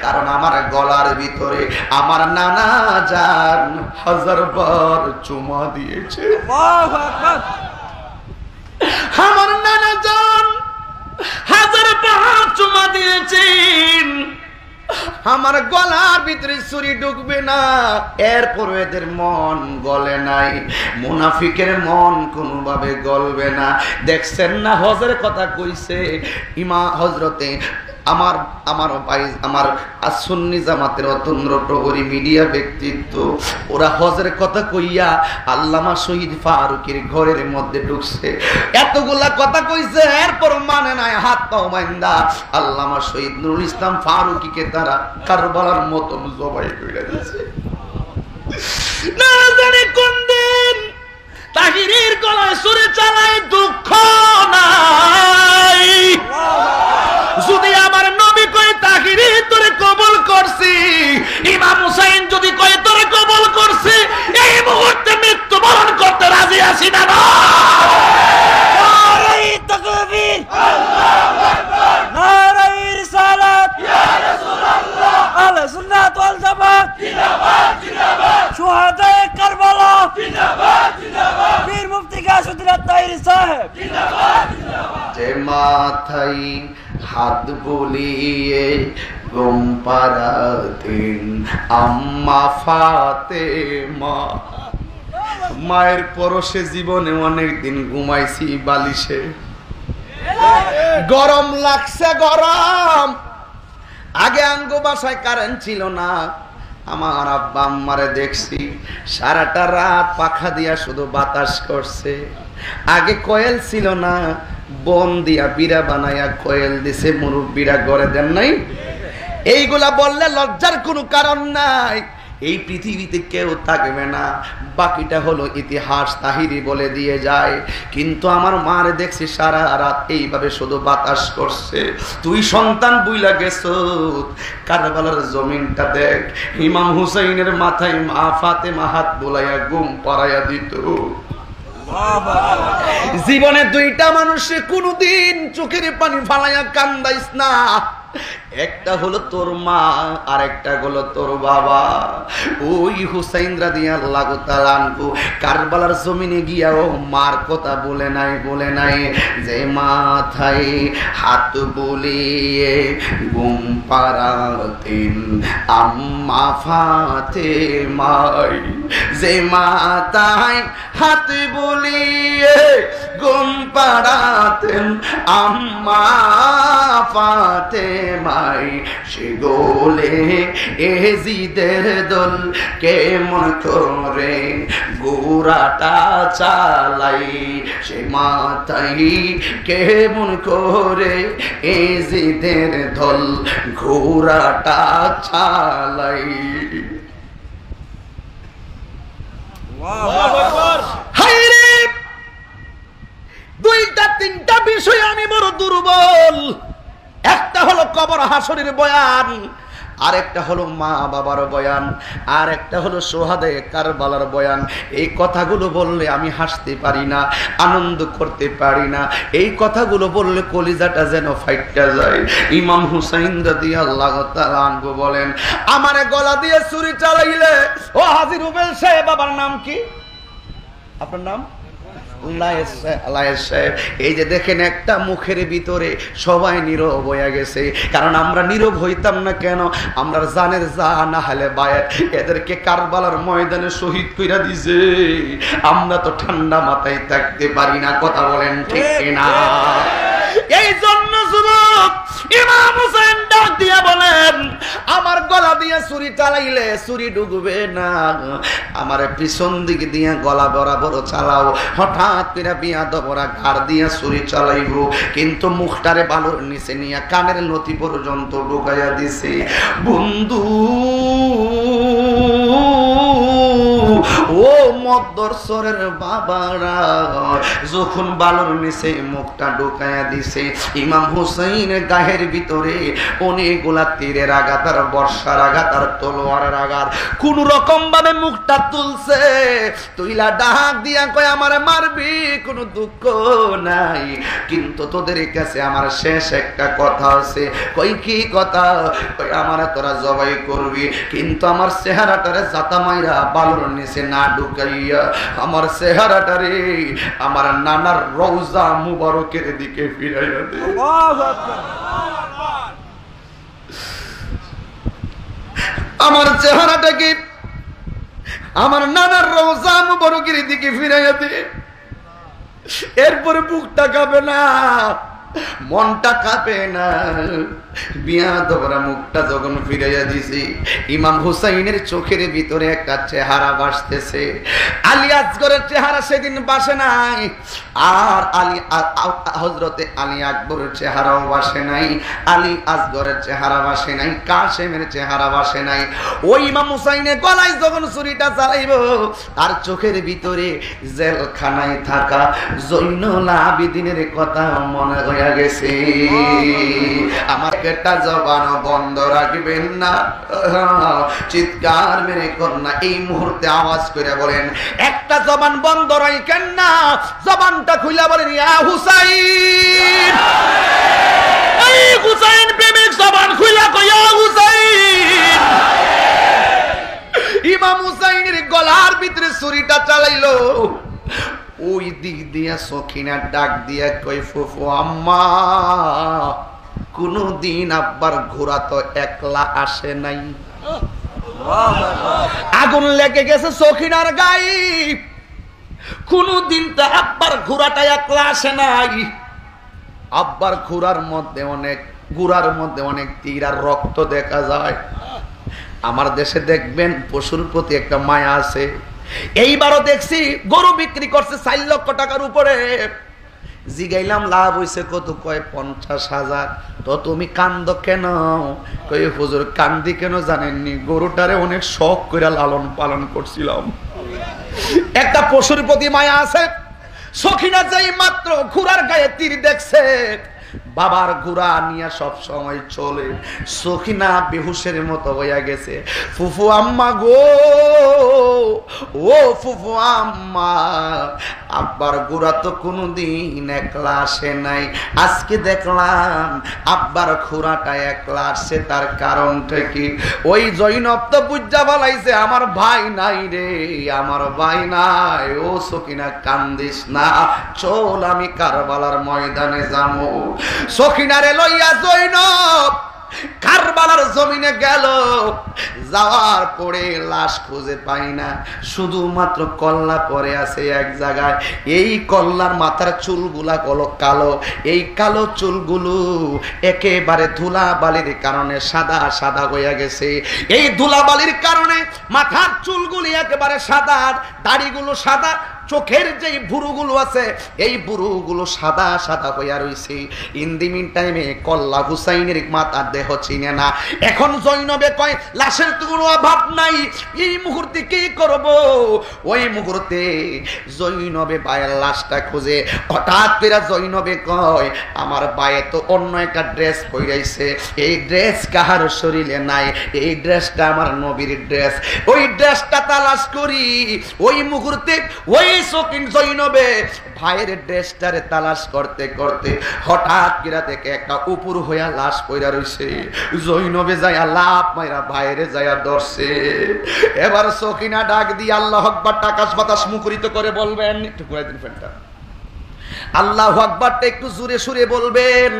A: কারণ আমার গলার ভিতরে আমার নানা জান 1000 বার চুমা দিয়েছে। আল্লাহু আকবার। আমার নানা জান 1000 বার চুমা দিয়েছেন, আমার গলার ভিতরে ছুরি ঢুকবে না। এরপর এদের মন গলে নাই, মুনাফিকের মন কোনোভাবে গলবে না। দেখছেন না হজের কথা কইছে হজরতে আমার সুন্নি জামাতের অতন্দ্র প্রহরী মিডিয়া ব্যক্তিত্ব, ওরা হজের কথা কইয়া আল্লামা শহীদ ফারুকের ঘরের মধ্যে ঢুকছে। এতগুলা কথা কইছে, এরপর মানে নাই, হাত পাও বাইন্দা আল্লামা শহীদ নুরুল ইসলাম ফারুকীকে তারা কারবালার মতন জবাই করে দিয়েছে। না জানি কোন দিন তাহিরের গলায় ছুরি চালায় দুঃখ নাই। যদি আমার নবী কয় তাহিরি তোরে কবুল করছি, ইমাম হুসাইন যদি কয় তোরে কবুল করছি, এই মুহূর্তে মৃত্যুবরণ করতে রাজি আছি না। নারায়ে তাকবীর, আল্লাহু আকবার, নারায়ে রিসালাত, ইয়া রাসূলুল্লাহ, আহলে সুন্নাত ওয়াল জামাত, জিন্দাবাদ জিন্দাবাদ, শুহাদায়ে কারবালা, জিন্দাবাদ জিন্দাবাদ, পীর মুফতি গাউসউদ্দিন আত-তাহিরি সাহেব, জিন্দাবাদ জিন্দাবাদ। যে মাথায় হাত বুলিয়ে ঘুম পাড়াতেন আম্মা ফাতেমা, মায়ের পরশে জীবনে অনেকদিন ঘুমাইছি বালিশে, গরম লাগছে গরম। আগে আঙ্গো বাসায় কারেন্ট ছিল না, আমার আব্বা আম্মারে দেখছি সারাটা রাত পাখা দিয়া শুধু বাতাস করছে। আগে কয়েল ছিল না, বন দিয়া বিড়া বানাইয়া কয়েল দিছে, মুরব্বীরা গড়ে দেন নাই। এইগুলা বললে লজ্জার কোনো কারণ নাই। এই পৃথিবীতে কেউ থাকবে না, বাকিটা হলো ইতিহাস, তাহিরি বলে দিয়ে যায়। কিন্তু আমার মারে দেখছি সারা রাত এইভাবে শুধু বাতাস করছে। তুই সন্তান বুইলা গেছ, কারবালার জমিনটা দেখ, ইমাম হুসাইনের মাথায় মা ফাতেমা হাত বুলাইয়া ঘুম পাড়াইয়া দিত। জীবনে দুইটা মানুষে কোনদিন চোখের পানি ফালাইয়া কান্দাইস না, একটা হলো তোর মা আর একটা হলো তোর বাবা। ওই হুসাইন রাদিয়াল্লাহু তাআলা আনহু কারবালার জমিনে গিয়া ও মার কথা বলে নাই যে মাথায় হাত বুলিয়ে ঘুম পাড়াতেন আম্মা ফাতেমাই, যে মাথায় হাত বুলিয়ে ঘুম পাড়াতেন আম্মা ফাতেমাই, সে গোলে এজিদের দল কেমন করে গোরাটা চালাই, সে মাথায় কেমন করে এজিদের দল ঘোড়াটা চালাই। হায়রে, দুইটা তিনটা বিষয় আমি বড় দুর্বল। একটা হলো কবর হাসরের বয়ান, আর একটা হলো মা বাবার বয়ান, আর একটা হলো সোহাদায়ে কারবালার বয়ান। এই কথাগুলো বললে আমি হাসতে পারি না, আনন্দ করতে পারি না। এই কথাগুলো বললে কলিজাটা যেন ফাইটটা যায়। ইমাম হুসাইন রাদিয়াল্লাহু তাআলা আনহু বলেন, আমারে গলা দিয়ে ছুরি চালাইলে ও হাজী রুবেল সাহেব, বাবার নাম কি? আপনার নাম? এই যে দেখেন, একটা মুখের ভিতরে সবাই নীরব হয়ে গেছে। কারণ আমরা নীরব হইতাম না কেন? আমরা জানের জান আহলে বায়াত এদেরকে কারবালার ময়দানে শহীদ কইরা দিছে। আমরা তো ঠান্ডা মাথায় থাকতে পারি না, কথা বলেন ঠিক কিনা? এই জন্য যুবক ইমাম হোসেন ডাক দিয়া বলেন, আমার গলা দিয়ে ছুরি চালাইলে ছুরি ঢুকবে না, আমার পিছন দিক দিয়ে গলা বরাবর চালাও। হঠাৎ করে বিয়াদবরা ঘাড় দিয়ে ছুরি চালাইব, কিন্তু মুখটারে বালুর নিচে নিয়ে কানের নথি পর্যন্ত ঢুকাইয়া দিছে। বন্ধু ও মদ্দরসরের বাবারা, যখন বালুর নিচে মুখটা ঢুকাইয়া দিছে, ইমাম হুসাইনের গায়ের ভিতরে অনেকগুলা তীরের আঘাত আর বর্ষার আঘাত আর তলোয়ারের আঘাত। কোন রকম ভাবে মুখটা তুলছে, তুইলা ডাক দিয়া কয় আমারে মারবি, কোনো দুঃখ নাই, কিন্তু তোদের কাছে আমার শেষ একটা কথা আছে। কই কি কথা? কই আমারে তোরা জবাই করবি, কিন্তু আমার চেহারাটারে জাতা মাইরা বালুর নিচে না ঢুকাইয়া আমার চেহারাটারে আমার নানার রওজা মুবারকের দিকে ফিরাইয়া দে। আমার চেহারাটাকে আমার নানার রওজা মুবারকের দিকে ফিরাইয়া দে। এরপরে বুকটা কাঁপে না, মনটা কাঁপে না। বিয়াদবরা মুখটা যখন ফিরাইয়া দিছি, ইমাম হুসাইনের চোখের ভিতরে একটা চেহারা ভাসতেছে। আলী আসগরের চেহারা সেদিন ভাসে নাই, আর হযরতে আলী আকবরের চেহারাও ভাসে নাই, আলী আসগরের চেহারা ভাসে নাই, কাসেমের চেহারা ভাসে নাই। ওই ইমাম হুসাইনের গলায় যখন ছুরিটা চালাইব, আর চোখের ভিতরে জেলখানায় থাকা জৈনুল আবেদিনের কথা মনে হইয়া গেছে। আমার একটা জবান বন্ধ রাখবেন না, চিৎকার মেরে কন্যা এই মুহূর্তে আওয়াজ করে বলেন, একটা জবান বন্ধ রাখেন না, জবানটা খুলে বলেন ইয়া হুসাইন। এই হুসাইন প্রেমিক জবান খুলে কয় ইয়া হুসাইন। ইমাম হুসাইনের গলার ভিতরে ছুরিটা চালাইলো। ওই দিক দিয়া সখিনা ডাক দিয়া কই ফুফু আম্মা, কোনদিন আব্বার ঘোড়া তো একলা আসে নাই। আগুন লেগে গেছে সখিনার গায়ে, কোনদিন তো আব্বার ঘোড়াটা একলা আসে নাই। আব্বার ঘোড়ার মধ্যে অনেক গুড়ার মধ্যে অনেক তীর আর রক্ত দেখা যায়। আমার দেশে দেখবেন পশুর প্রতি একটা মায়া আছে। এইবারও দেখছি গরু বিক্রি করছে 4 লক্ষ টাকার উপরে। জিগাইলাম লাভ হইছে কত? কয় 50,000। তো তুমি কান্দ কেন? কই হুজুর কান্দি কেন জানেননি, গরুটারে অনেক শখ করে লালন পালন করছিলাম। একটা পশুর প্রতি মায়া আছে। সখিনা যেই মাত্র ঘোড়ার গায়ে তীর দেখছে, বাবার ঘোড়া নিয়ে সব সময় চলে। সখিনা বেহুশের মতো হইয়া গেছে। ফুফু আম্মা গো, ও ফুফু আম্মা, আব্বার ঘোড়া তো কোনোদিন একলা আসে নাই, আজকে দেখলাম আব্বার ঘোড়াটা একলা আসছে। তার কারণটা কি? ওই জৈনব তো বুঝা বলাইছে আমার ভাই নাই রে, আমার ভাই নাই। ও সখিনা কান্দিস না, চল আমি কারবালার ময়দানে যাবো। সখিনারে লইয়া জৈনব কারবালার জমিনে গেল। যাওয়ার পরে লাশ খুঁজে পাই না, শুধুমাত্র কল্লা পরে আছে এক জায়গায়। এই কল্লার মাথার চুলগুলা কালো, এই কালো চুলগুলো একেবারে ধুলাবালির কারণে সাদা সাদা হয়ে গেছে। এই ধুলাবালির কারণে মাথার চুলগুলি একেবারে সাদা, দাড়িগুলো সাদা, চোখের যে বুড়ুগুলো আছে এই বুড়ুগুলো সাদা সাদা হইয়া রইছে। ইন দি মিন টাইমে কল্লা হুসাইনের মাথার দেহ চিনে না। এখন জৈনবে কয় লাশের তো কোনো অভাব নাই, এই মুহূর্তে কি করব? ওই মুহূর্তে জৈনবে বায়ের লাশটা খুঁজে হঠাৎ করে জৈনবে কয় আমার বায়ে তো অন্য একটা ড্রেস পরাইছে, এই ড্রেস কাহার শরীরে নাই, এই ড্রেসটা আমার নবীর ড্রেস। ওই ড্রেসটা তালাশ করি। ওই মুহূর্তে ওই সকিন জৈনবে ভাইয়ের ড্রেসটারে তালাশ করতে করতে হঠাৎ কিরা থেকে একটা উপর হইয়া লাশ পইরা রইছে। জৈনবে যাইয়া লাভ মাইরা ভাইরে যাইয়া ধরছে। এবার সকিনা ডাক দিয়ে আল্লাহু আকবার আকাশ বাতাস মুখরিত করে বলবেন, একটু ঘুরাই দিন ফ্যানটা, আল্লাহু আকবারটা একটু জোরে সুরে বলবেন।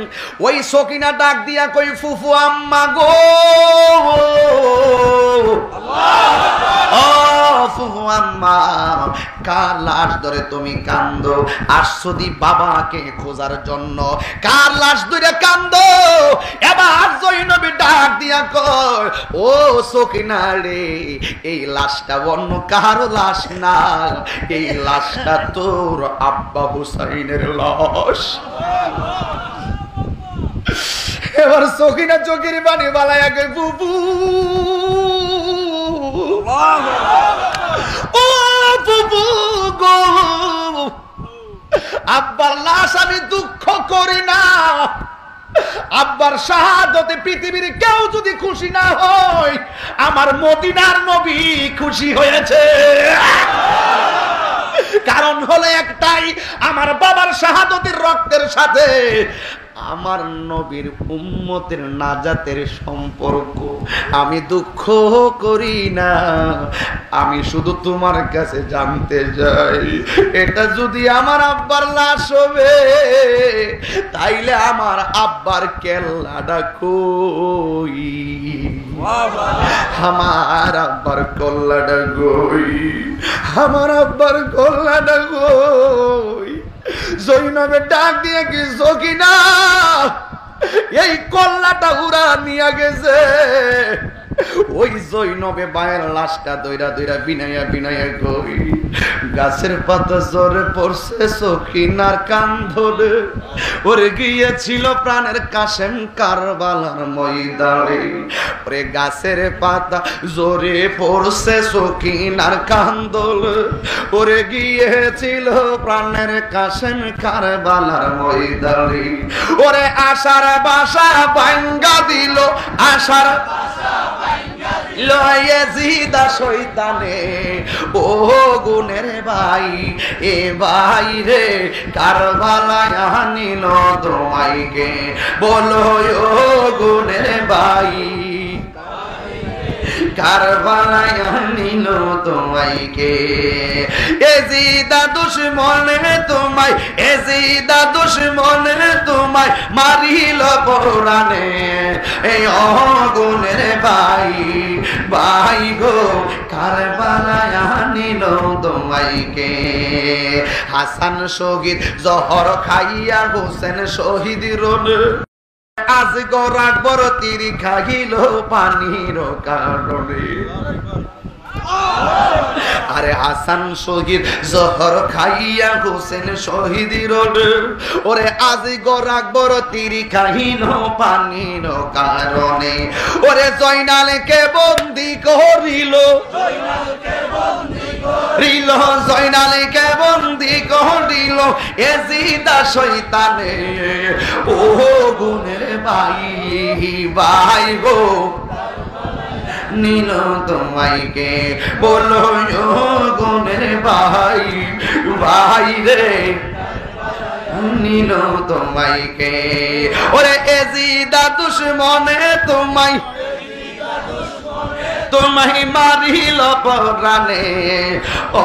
A: ওই সকিনা ডাক দিয়া কই ফুফু আম্মা গো, ও ফুফু আম্মা, কার লাশ ধরে তুমি কান্দো? আসছো দি বাবাকে খোঁজার জন্য, কার লাশ ধরে কান্দো? এবার জৈনবী ডাক দিয়া কয় ও সকিনা রে, এই লাশটা অন্য কারো লাশ না, এই লাশটা তোর আব্বা হুসাইনের লাশ। এবার সকিনা চোখের পানি বালাইয়া কই ফুফু, ও ফুফু গো, আব্বার লাশ আমি দুঃখ করি না, আব্বার শাহাদতে পৃথিবীর কেউ যদি খুশি না হয়, আমার মদিনার নবী খুশি হয়েছে। কারণ হলো একটাই, আমার বাবার শাহাদতের রক্তের সাথে আমার নবীর উম্মতের নাজাতের সম্পর্ক। আমি দুঃখ করি না, আমি শুধু তোমার কাছে জানতে চাই, এটা যদি আমার আব্বার লাশ হবে তাইলে আমার আব্বার কেল্লাটা কই, আমার আব্বার কল্লাটা কই, আমার আব্বার কল্লাটা কই। জৈনবে ডাক দিয়ে কি সকিনা এই কল্লাটা উড়া নিয়ে গেছে। ওই জৈনবে বায়ের লাশটা দইরা দইরা বিনাইয়া বিনাইয়া কই, গাছের পাতা জোরে পড়ছে সকিনার কান ধরে, ওরে গিয়েছিল প্রাণের কাশেম কারবালার ময়দানে, ওরে গাছের পাতা জোরে পড়ছে সকিনার কান ধরে, ওরে গিয়েছিল প্রাণের কাশেম কারবালার ময়দানে, ওরে আশার বাসা ভাঙ্গা দিল, আশার লয়েজিদা শয়তানে, ও গুণের ভাই, এ ভাই রে কারবালায় আনিল তোমাইকে, বলো ও গুণের ভাই, কারবালায় আনিল তোমাইকে। এজিদা দুশমনে তোমায়, এজিদা দুশমনে তোমায় মারিল পরাণে, এই অগুণের ভাই, ভাই গো কারবালায় আনিল তোমাইকে। হাসান শহীদ জহর খাইয়া হোসেন শহীদ রোল, আজ গরাক বড় তিরি খাইল পানির কারণে। আরে হাসান শহীদ জহর খাইয়া হোসেন শহীদ রোল, ওরে আজ গরাক বড় তিরি খাইল পানির কারণে, ওরে জয়নালকে বন্দি করিল, জয়নালকে বন্দি রিল জয়নালীকে বন্দি করিল এজিদা শয়তানে ও গুণের ভাই ভাই গো নীল তোমাইকে বলো গুণের ভাই ভাই রে নীল তোমাইকে ওরে এজিদা দুশ্মনে তোমায় তোমায় মারিল পরানে ও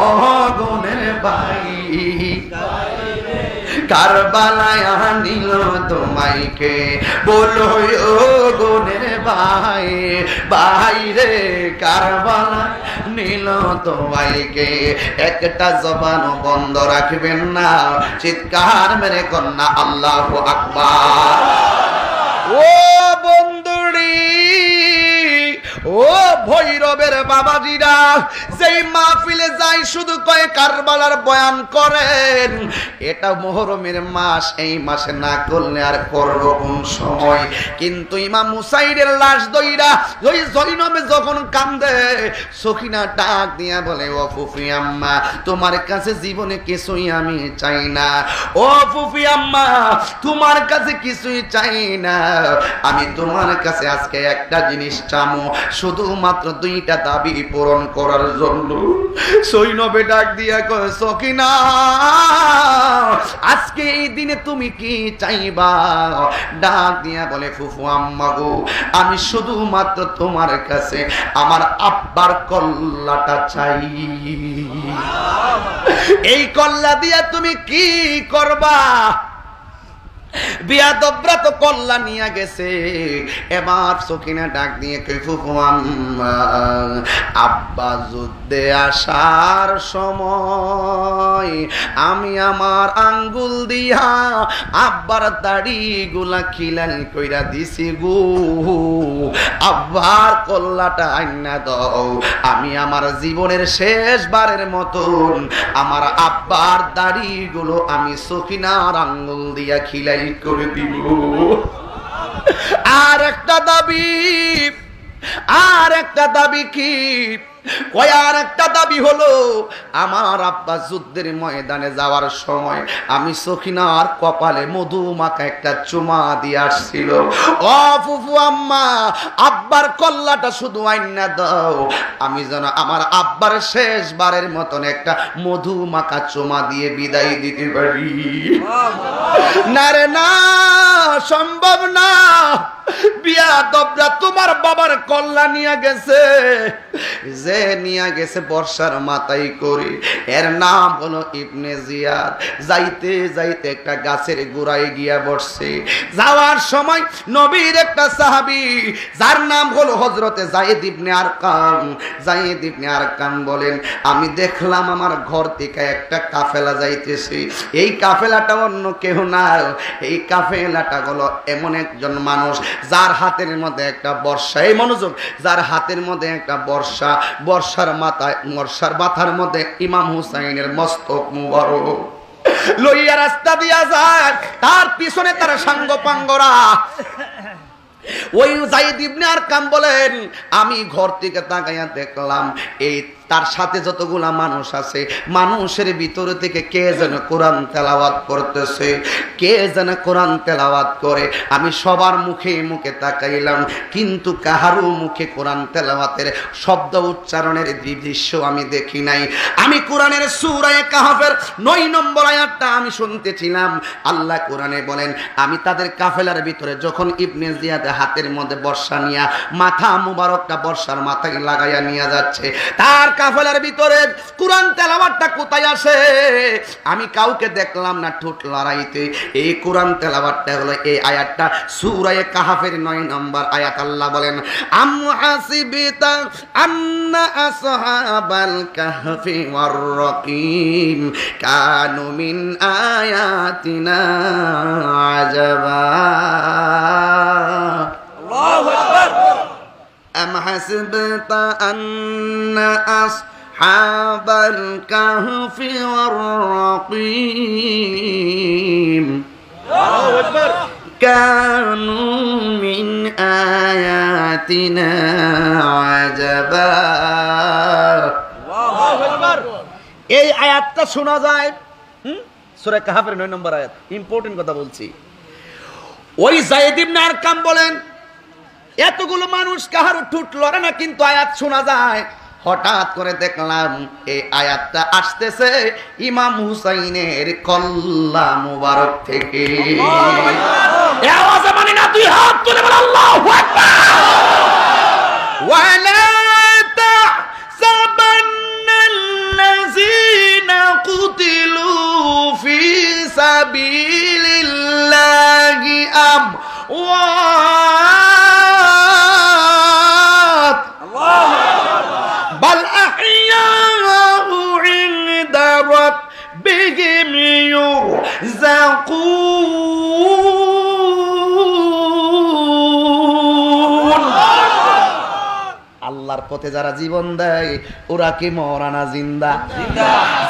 A: গুণের ভাই কারবালায় আনিল তোমাইকে বলো ও গুণের ভাই ভাই রে কারবালায় নিল তোমাইকে একটা জবান বন্ধ রাখবেন না চিৎকার মেরে কন্যা আল্লাহু আকবার ও বন্ধুরি ও ভৈরবের বাবাজিরা যেই মাহফিলে যাই শুধু কয় কারবালার বয়ান করেন এটা মুহররমের মাস এই মাসে না করলে আর করব কোন সময় কিন্তু ইমাম মুসাইরের লাশ দইরা ওই জৈনবে যখন কান্দে সখিনা ডাক দিয়া বলে ও ফুফি আম্মা তোমার কাছে জীবনে কিছুই আমি চাই না ও ফুফি আম্মা তোমার কাছে কিছুই চাই না আমি তোমার কাছে আজকে একটা জিনিস চামু শুধুমাত্র দুইটা দাবি পূরণ করার জন্য সৈনবে ডাক দিয়া কয় সখিনা আজকে এই দিনে তুমি কি চাইবা ডাক দিয়া বলে ফুফু আম্মা গো আমি শুধুমাত্র তোমার কাছে আমার আব্বার কল্লাটা চাই এই কল্লা দিয়া তুমি কি করবা বিয়াদবরা তো কল্লা নিয়ে গেছে এবার সকিনা ডাক দিয়ে কই ফুফু আম্মা আব্বা যুদ্ধে আসার সময় আমি আমার আঙ্গুল দিয়া আব্বার দাড়ি গুলা খিলাল কইরা দিছি গো আব্বার কল্লাটা আইনা দাও আমি আমার জীবনের শেষবারের মতন আমার আব্বার দাড়ি গুলো আমি সকিনার আঙ্গুল দিয়া খিলাই করে দিব আর একটা দাবি কি ওই আর একটা দাবি হলো আমার আব্বা যুদ্ধের ময়দানে যাওয়ার সময় আমি সখিনার কপালে মধু মাখা একটা চুমা দিয়ে আসছিল ও ফুফু আম্মা আব্বার কল্লাটা শুধু আইনা দাও আমি যেন আমার আব্বার শেষবারের মতন একটা মধু মাখা চুমা দিয়ে বিদায় দিতে পারি না রে না সম্ভব না বিয়াদবরা তোমার বাবার কল্লা নিয়ে গেছে যে নিয়ে গেছে বর্ষার মাথায় করে এর নাম হলো ইবনে জিয়াদ যাইতে যাইতে একটা গাছের গোড়ায় গিয়া বসছে যাওয়ার সময় নবীর একটা সাহাবী যার নাম হলো হযরতে যায়েদ ইবনে আরকাম বলেন আমি দেখলাম আমার ঘর থেকে একটা কাফেলা যাইতেছে এই কাফেলাটা অন্য কেউ না এই কাফেলাটা হলো এমন একজন মানুষ যার হাতের মধ্যে একটা বর্ষা এই মনোযোগ যার হাতের মধ্যে একটা বর্ষার মাথার মধ্যে ইমাম হুসাইনের মস্তক মুবারক লইয়া রাস্তা দিয়া যায় তার পিছনে তারা সাঙ্গপাঙ্গরা ওই যায়েদ ইবনে আরকাম বলেন আমি ঘর থেকে তাকাইয়া দেখলাম এই তার সাথে যতগুলা মানুষ আছে মানুষের ভিতর থেকে কে যেন কোরআন তেলাওয়াত করতেছে কে যেন কোরআন তেলাওয়াত করে আমি সবার মুখে মুখে তাকাইলাম কিন্তু কাহারও মুখে কোরআন তেলাওয়াতের শব্দ উচ্চারণের দৃশ্য আমি দেখি নাই আমি কোরআনের সূরা কাহফের 9 নম্বর আয়াতটা আমি শুনতেছিলাম আল্লাহ কোরআনে বলেন আমি তাদের কাফেলার ভিতরে যখন ইবনে জিয়াদ হাতের মধ্যে বর্ষা নিয়া মাথা মুবারকটা বর্ষার মাথায় লাগাইয়া নিয়ে যাচ্ছে তার কাফেলার ভিতরে কোরআন তেলাওয়াতটা কোথায় আসে আমি কাউকে দেখলাম না ঠোঁট লড়াইতে এই কোরআন তেলাওয়াতটা হলো এই আয়াতটা সূরা কাহফের 9 নম্বর আয়াত আল্লাহ বলেন আম হাসিবিতা আন্না আসহাবাল কাহফি ওয়ার রাকিম কানু মিন আয়াতিনা আজাবা আল্লাহু আকবার أم حسبت أن أصحاب الكهف والرقيم كانوا من آياتنا عجبا الله أكبر এই আয়াতটা শোনা যায় সূরা কাহফের 9 নম্বর আয়াত। ইম্পর্টেন্ট কথা বলছি। ওই যায়েদ ইবনে আরকাম বলেন এতগুলো মানুষ কাহারও ঠুট লড়ে না, কিন্তু আয়াত শোনা যায়। হঠাৎ করে দেখলাম এই আয়াতটা আসতেছে ইমাম হুসাইনের কল্লা মুবারক থেকে। এই আওয়াজে মানে না, দুই হাত তুলে বল আল্লাহু আকবার। ওয়ালা তাহসাবান্নাল্লাযীনা কুতিলু ফি সাবিলিল্লাহি আমওয়াত বাল আহইয়াউ ইনদা রাব্বিহিম ইউরযাকুন। আল্লাহর পথে যারা জীবন দেয় ওরা কি মরা না জিন্দা?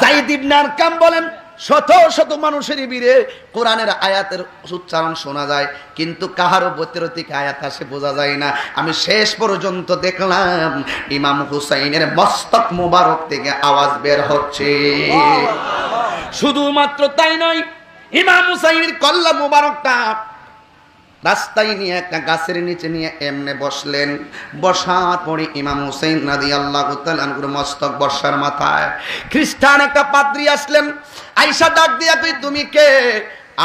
A: যায়েদ ইবনে আরকাম বলেন শত শত মানুষের ভিড়ে কোরআনের আয়াতের উচ্চারণ শোনা যায়, কিন্তু কাহারও বৈতরতিক আয়াত আসে বোঝা যায় না। আমি শেষ পর্যন্ত দেখলাম ইমাম হুসাইনের মস্তক মোবারক থেকে আওয়াজ বের হচ্ছে। শুধুমাত্র তাই নয়, ইমাম হুসাইনের কল্লা মোবারকটা রাস্তায় নিয়ে একটা গাছের নিচে নিয়ে এমনে বসলেন। বসার পরে ইমাম হুসাইন রাদিয়াল্লাহু তাআলা আনহুর মস্তক বর্ষার মাথায়। খ্রিস্টান একটা পাদ্রী আসলেন, আয়েশা ডাক দিয়া কই তুমি কে?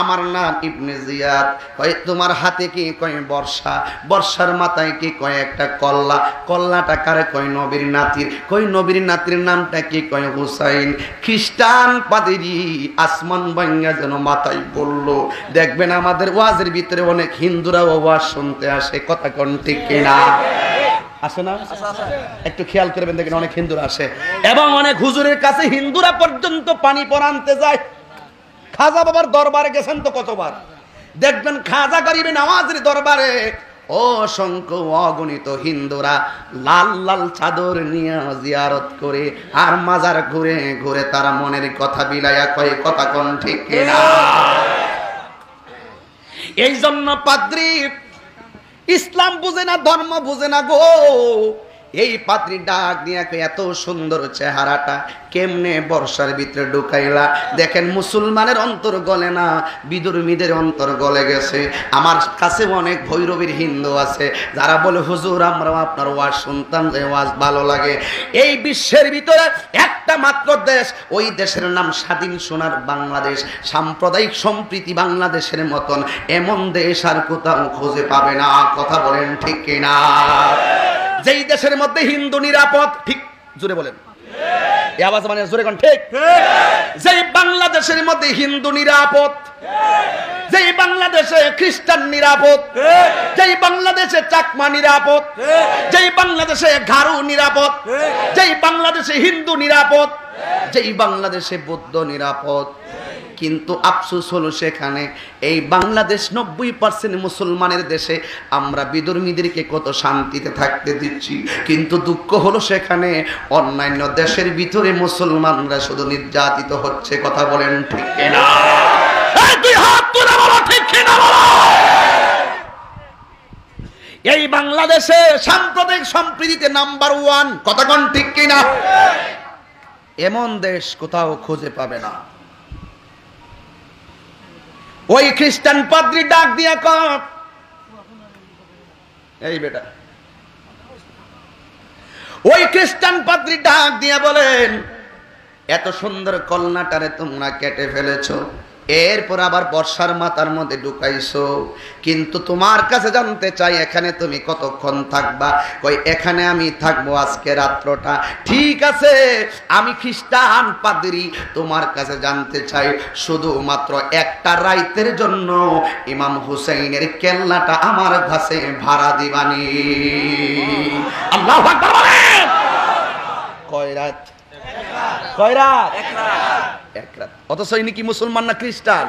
A: আমার নাম ইবনে জিয়াদ। কয় তোমার হাতে কি? কয় বর্ষা। বর্ষার মাথায় কি? কয় একটা কল্লা। কল্লাটা কারে? কয় নবীর নাতির। কয় নবীর নাতির নামটা কি? কয় হুসাইন। খ্রিস্টান পাদ্রী আসমান ভাঙা যেন মাথায় বলল। দেখবেন আমাদের ওয়াজের ভিতরে অনেক হিন্দুরা ওয়াজ শুনতে আসে, কথা কোন ঠিক কিনা? আসে না? একটু খেয়াল করবেন, দেখেন অনেক হিন্দুরা আসে এবং অনেক হুজুরের কাছে হিন্দুরা পর্যন্ত পানি পরানতে যায়। খাজা বাবার দরবারে গেছেন তো কতবার, দেখবেন খাজা গরিবে নওয়াজের দরবারে অসংখ্য অগণিত হিন্দুরা লাল লাল চাদর নিয়ে জিয়ারত করে আর মাজার ঘুরে ঘুরে তারা মনের কথা বিলাইয়া কয়, কথা কোন ঠিক কিনা? এই জন্য পাদ্রী ইসলাম বুঝে না, ধর্ম বুঝে না গো। এই পাদ্রী ডাক দিয়া এত সুন্দর চেহারাটা কেমনে বর্ষার ভিতরে ঢুকাইলা? দেখেন মুসলমানের অন্তর গলে না, বিধর্মীদের অন্তর গলে গেছে। আমার কাছে অনেক ভৈরবীর হিন্দু আছে যারা বলে হুজুর আমরাও আপনার ওয়াজ শুনতাম, যে ওয়াজ ভালো লাগে। এই বিশ্বের ভিতরে একটা মাত্র দেশ, ওই দেশের নাম স্বাধীন সোনার বাংলাদেশ। সাম্প্রদায়িক সম্প্রীতি বাংলাদেশের মতন এমন দেশ আর কোথাও খুঁজে পাবে না, কথা বলেন ঠিক কিনা? যেই দেশের মধ্যে হিন্দু নিরাপদ, ঠিক জোরে বলেন, এই আওয়াজ মানে জোরে কোন ঠিক? যেই বাংলাদেশের মধ্যে হিন্দু নিরাপদ, যেই বাংলাদেশে খ্রিস্টান নিরাপদ, যেই বাংলাদেশে চাকমা নিরাপদ, যেই বাংলাদেশে ঘাড়ু নিরাপদ, যেই বাংলাদেশে হিন্দু নিরাপদ, যেই বাংলাদেশে বৌদ্ধ নিরাপদ, কিন্তু আফসোস হলো সেখানে এই বাংলাদেশ 90% মুসলমানের দেশে আমরা বিধর্মীদেরকে কত শান্তিতে থাকতে দিচ্ছি, কিন্তু দুঃখ হলো সেখানে অন্যান্য দেশের ভিতরে মুসলমানরা শুধু নির্যাতিত হচ্ছে, কথা বলেন ঠিক কিনা? দুই হাত তুলে বলো ঠিক কিনা বলো। এই বাংলাদেশে সাম্প্রদায়িক সম্প্রীতিতে নাম্বার 1, কথা কোন ঠিক কিনা? এমন দেশ কোথাও খুঁজে পাবে না। ওই খ্রিস্টান পাদ্রী ডাক দিয়া কর, এই বেটা, ওই খ্রিস্টান পাদ্রী ডাক দিয়া বলেন এত সুন্দর কলনাটারে তোমরা কেটে ফেলেছো, এরপর আবার বর্ষার মাথার মধ্যে ঢুকাইছো, কিন্তু তোমার কাছে জানতে চাই এখানে তুমি কতক্ষণ থাকবা? কই এখানে আমি থাকবো আজকে রাত্রটা। ঠিক আছে, আমি খ্রিস্টান পাদ্রী তোমার কাছে জানতে চাই শুধুমাত্র একটা রাইতের জন্য ইমাম হুসাইনের কেল্লাটা আমার কাছে ভাড়া দিবানি। আল্লাহু আকবার বলেন। কয় রাত? কয় রাত? এক রাত। অথচ ইনি কি মুসলমান না খ্রিস্টান?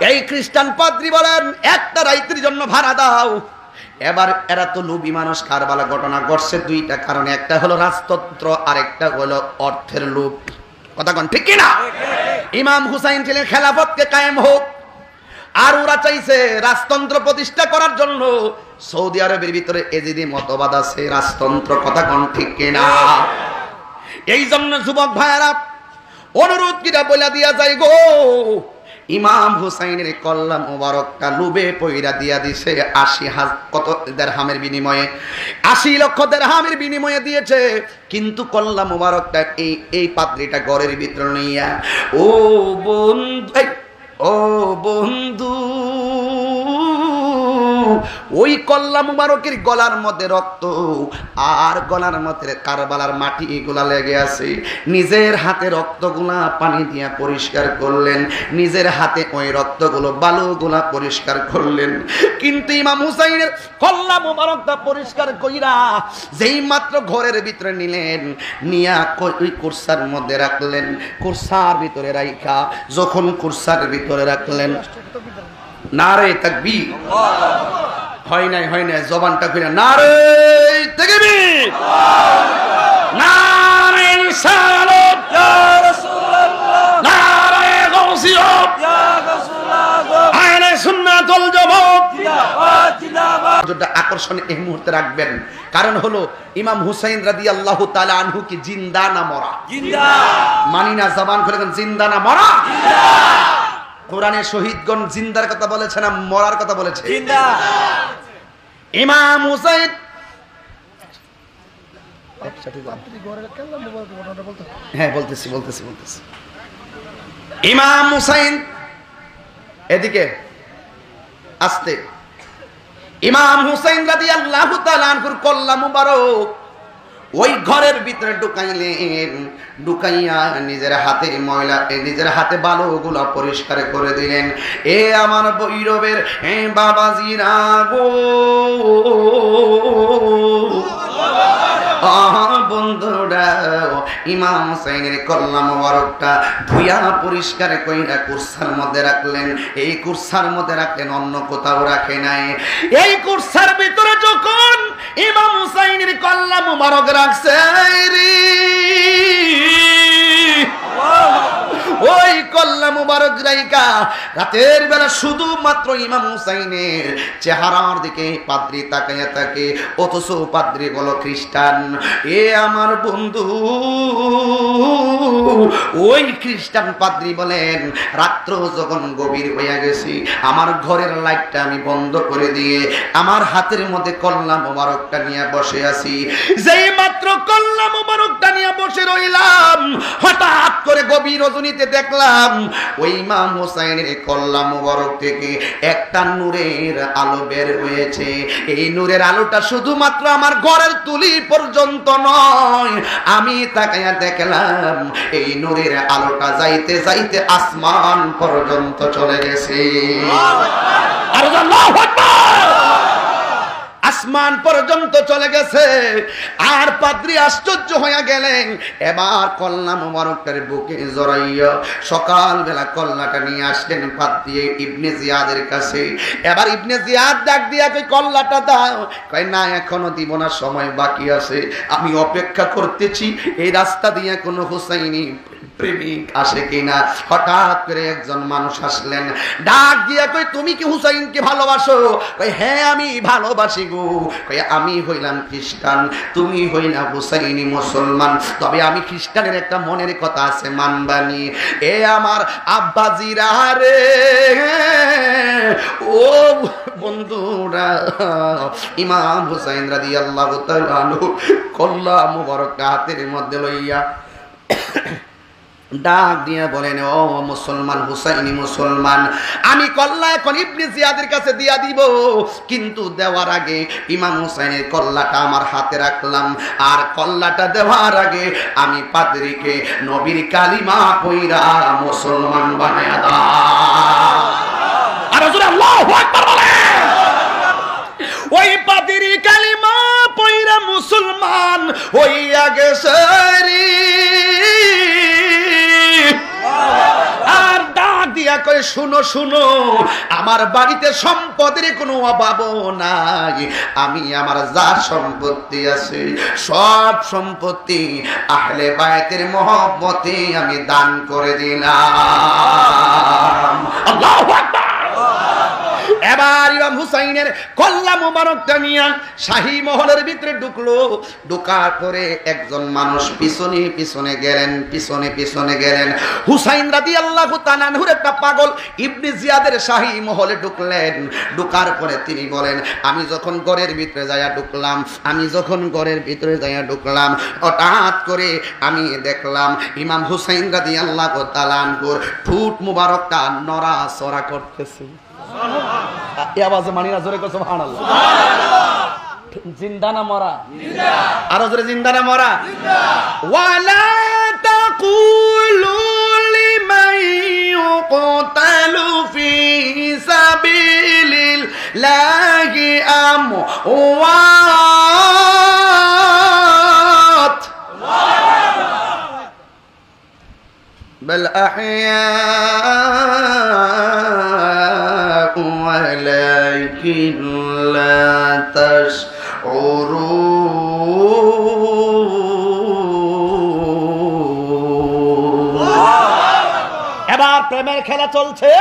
A: এই খ্রিস্টান পাদ্রী বলেন একটা রাতের জন্য ভাড়া দাও। এবার এরা তো লোভী মানুষ, কারবালা ঘটনা ঘটছে দুইটা কারণে, একটা হলো রাজতন্ত্র আর একটা হলো অর্থের লোভ, কথা কোন ঠিক কিনা? ইমাম হুসাইন ছিলেন খেলাফতকে কায়েম হোক, আর ওরা চাইছে রাজতন্ত্র প্রতিষ্ঠা করার জন্য। সৌদি আরবের ভিতরে এজিদি মতবাদ আছে রাজতন্ত্র, কথা কোন ঠিক কিনা? এই জন্য যুবক ভাইয়েরা অনুরোধ কিরা বইলা দিয়া যাই গো, ইমাম হুসাইনের কল্লা মোবারকটা লুবে পয়রা দিয়া দিছে ৮০,০০০ কত দিরহামের বিনিময়ে, ৮০ লক্ষ দিরহামের বিনিময়ে দিয়েছে। কিন্তু কল্লা মোবারকটা এই পাদ্রিটা ঘরের ভিতরে নিয়া, ও বন্ধু, ও বন্ধু, ওই কল্লা মুবারকের গলার মধ্যে রক্ত আর গলার মধ্যে কারবালার মাটি এগুলা লেগে আছে। নিজের হাতে রক্তগুলা পানি দিয়া পরিষ্কার করলেন, নিজের হাতে ওই রক্তগুলো বালুগুলা পরিষ্কার করলেন। কিন্তু ইমাম হুসাইনের কল্লা মুবারকটা পরিষ্কার কইরা যেই মাত্র ঘরের ভিতরে নিলেন, নিয়া ওই কুরসার মধ্যে রাখলেন। কুরসার ভিতরে রাইখা যখন কুরসার ভিতরে রাখলেন, নারে তাকবীর, হয় নাই জবানটা কইরা নারে তাকবীর, নারে রিসালাত ইয়া রাসূলুল্লাহ, নারে গাউসিয়ত ইয়া রাসূলুল্লাহ, আহলে সুন্নাত ওয়াল জামাত জিন্দাবাদ জিন্দাবাদ। যেটা আকর্ষণ এই মুহূর্তে রাখবেন, কারণ হলো ইমাম হুসাইন রাদিয়াল্লাহু তাআলা আনহু কি জিন্দা না মরা? জিন্দা। মানি না, জবান খুলে জিন্দা না মরা? জিন্দা। কোরআনে শহীদগণ জিন্দার কথা বলেছে না মরার কথা বলেছে? জিন্দা। ইমাম হুসাইন, হ্যাঁ বলতেছি, ইমাম হুসাইন এদিকে আসতে, ইমাম হুসাইন রাদিয়াল্লাহু তাআলা আনহুর কল্লা মুবারক ওই ঘরের ভিতরে ঢুকাইলেন। ঢুকাইয়া নিজের হাতে ময়লা, নিজের হাতে বালুগুলা পরিষ্কার করে দিলেন। এ আমার বৈরবের বাবাজিরা গো, বন্ধুরা, ইমাম হুসাইনের কল্লা মোবারকটা ধুইয়া পরিষ্কার কইরা কুরসার মধ্যে রাখলেন। এই কুরসার মধ্যে রাখলেন, অন্য কোথাও রাখে নাই। এই কুরসার ভিতরে যখন ইমাম হুসাইনের কল্লা মোবারক রাখছে, ওই কল্লা মুবারক রাইকা রাতের বেলা শুধুমাত্র ইমাম হুসাইনের চেহারার দিকে পাদ্রী তাকাইয়া থাকে, অথচ পাদ্রী হলো খ্রিস্টান। এ আমার বন্ধু, ওই খ্রিস্টান পাদ্রী বলেন, রাত্র যখন গভীর হইয়া গেছি, আমার ঘরের লাইটটা আমি বন্ধ করে দিয়ে আমার হাতের মধ্যে কল্লা মুবারকটা নিয়ে বসে আছি। যেই মাত্র কল্লা মুবারকটা নিয়ে বসে রইলাম, হঠাৎ করে গভীর রজনীতে দেখলাম ওই ইমাম হুসাইনের কল্লা মুবারক থেকে একটা নূরের আলো বের হয়েছে। এই নূরের আলোটা শুধুমাত্র আমার ঘরের তুলি পর্যন্ত নয়, আমি তাকাইয়া দেখলাম এই নূরের আলোটা যাইতে যাইতে আসমান পর্যন্ত চলে গেছে। আল্লাহু আকবার! আসমান পর্যন্ত চলে গেছে। আর পাদ্রী আশ্চর্য হয়ে গেলেন। এবার কল্লা মুবারকটার বুকে জড়াইয়া সকালবেলা কল্লাটা নিয়ে আসলেন পাদ্রী ইবনে জিয়াদের কাছে। এবার ইবনে জিয়াদ ডাক দিয়া কই, কল্লাটা দাও। কয় না, এখনো দিব না, সময় বাকি আছে, আমি অপেক্ষা করতেছি এই রাস্তা দিয়ে কোনো হুসাইনি প্রেমিক আসে কিনা। হঠাৎ করে একজন মানুষ আসলেন, ডাক দিয়া কই, তুমি কি হুসাইনকে ভালোবাসো? কই হ্যাঁ আমি ভালোবাসি গো। কই আমি হইলাম খ্রিস্টান, তুমি হইলা হুসাইনি মুসলমান, তবে আমি খ্রিস্টানের একটা মনের কথা আছে, মানবানি। এ আমার আব্বাজিরা রে, ও বন্ধুরা, ইমাম হুসাইন রাদিয়াল্লাহু তাআলা আনহু কল্লা মুবারকটা হাতের মধ্যে লইয়া ডাক দিয়া বলেন, ও মুসলমান, হুসাইনি মুসলমান, আমি কল্লা এখন ইবনে জিয়াদের কাছে দিয়া দিব, কিন্তু দেওয়ার আগে ইমাম হুসাইনের কল্লাটা আমার হাতে রাখলাম, আর কল্লাটা দেওয়ার আগে আমি পাদ্রীকে নবীর কালিমা পয়রা মুসলমান বানায়া দাও। আর রাসূল আল্লাহু আকবার বলেন, ওই পাদ্রী কালিমা পয়রা মুসলমান হইয়া গেছে রে। আর ডাক দিয়া কই, শুনো শুনো, আমার বাড়িতে সম্পদের কোনো অভাব নাই, আমি আমার যা সম্পত্তি আছে সব সম্পত্তি আহলে বায়তের মহব্বতে আমি দান করে দিলাম। আল্লাহু আকবার! এবার ইমাম হুসাইনের কল্লা মুবারকটা নিয়ে শাহী মহলের ভিতরে ঢুকলো। ঢোকার পরে একজন মানুষ পিছনে পিছনে গেলেন। হুসাইন রাদিয়াল্লাহু তাআলা আনহুর একটা পাগল ইবনে জিয়াদের শাহী মহলে ঢুকলেন। ঢোকার পরে তিনি বলেন, আমি যখন ঘরের ভিতরে যাইয়া ঢুকলাম হঠাৎ করে আমি দেখলাম ইমাম হুসাইন রাদিয়াল্লাহু তাআলা আনহুর ঠোঁট মুবারকটা নড়াচড়া করতেছে। এই আওয়াজে মানি না, জোরে কর সুবহানাল্লাহ। জিন্দা না মরা? আরো জোরে জিন্দা না মরা? ওয়ালা তাকুলু লিমান ইউকতালু ফি সাবিলিল্লাহি আমওয়াত বাল আহইয়া ওয়ালাকিন লা তাশউরুন। এবার প্রেমের খেলা চলছে।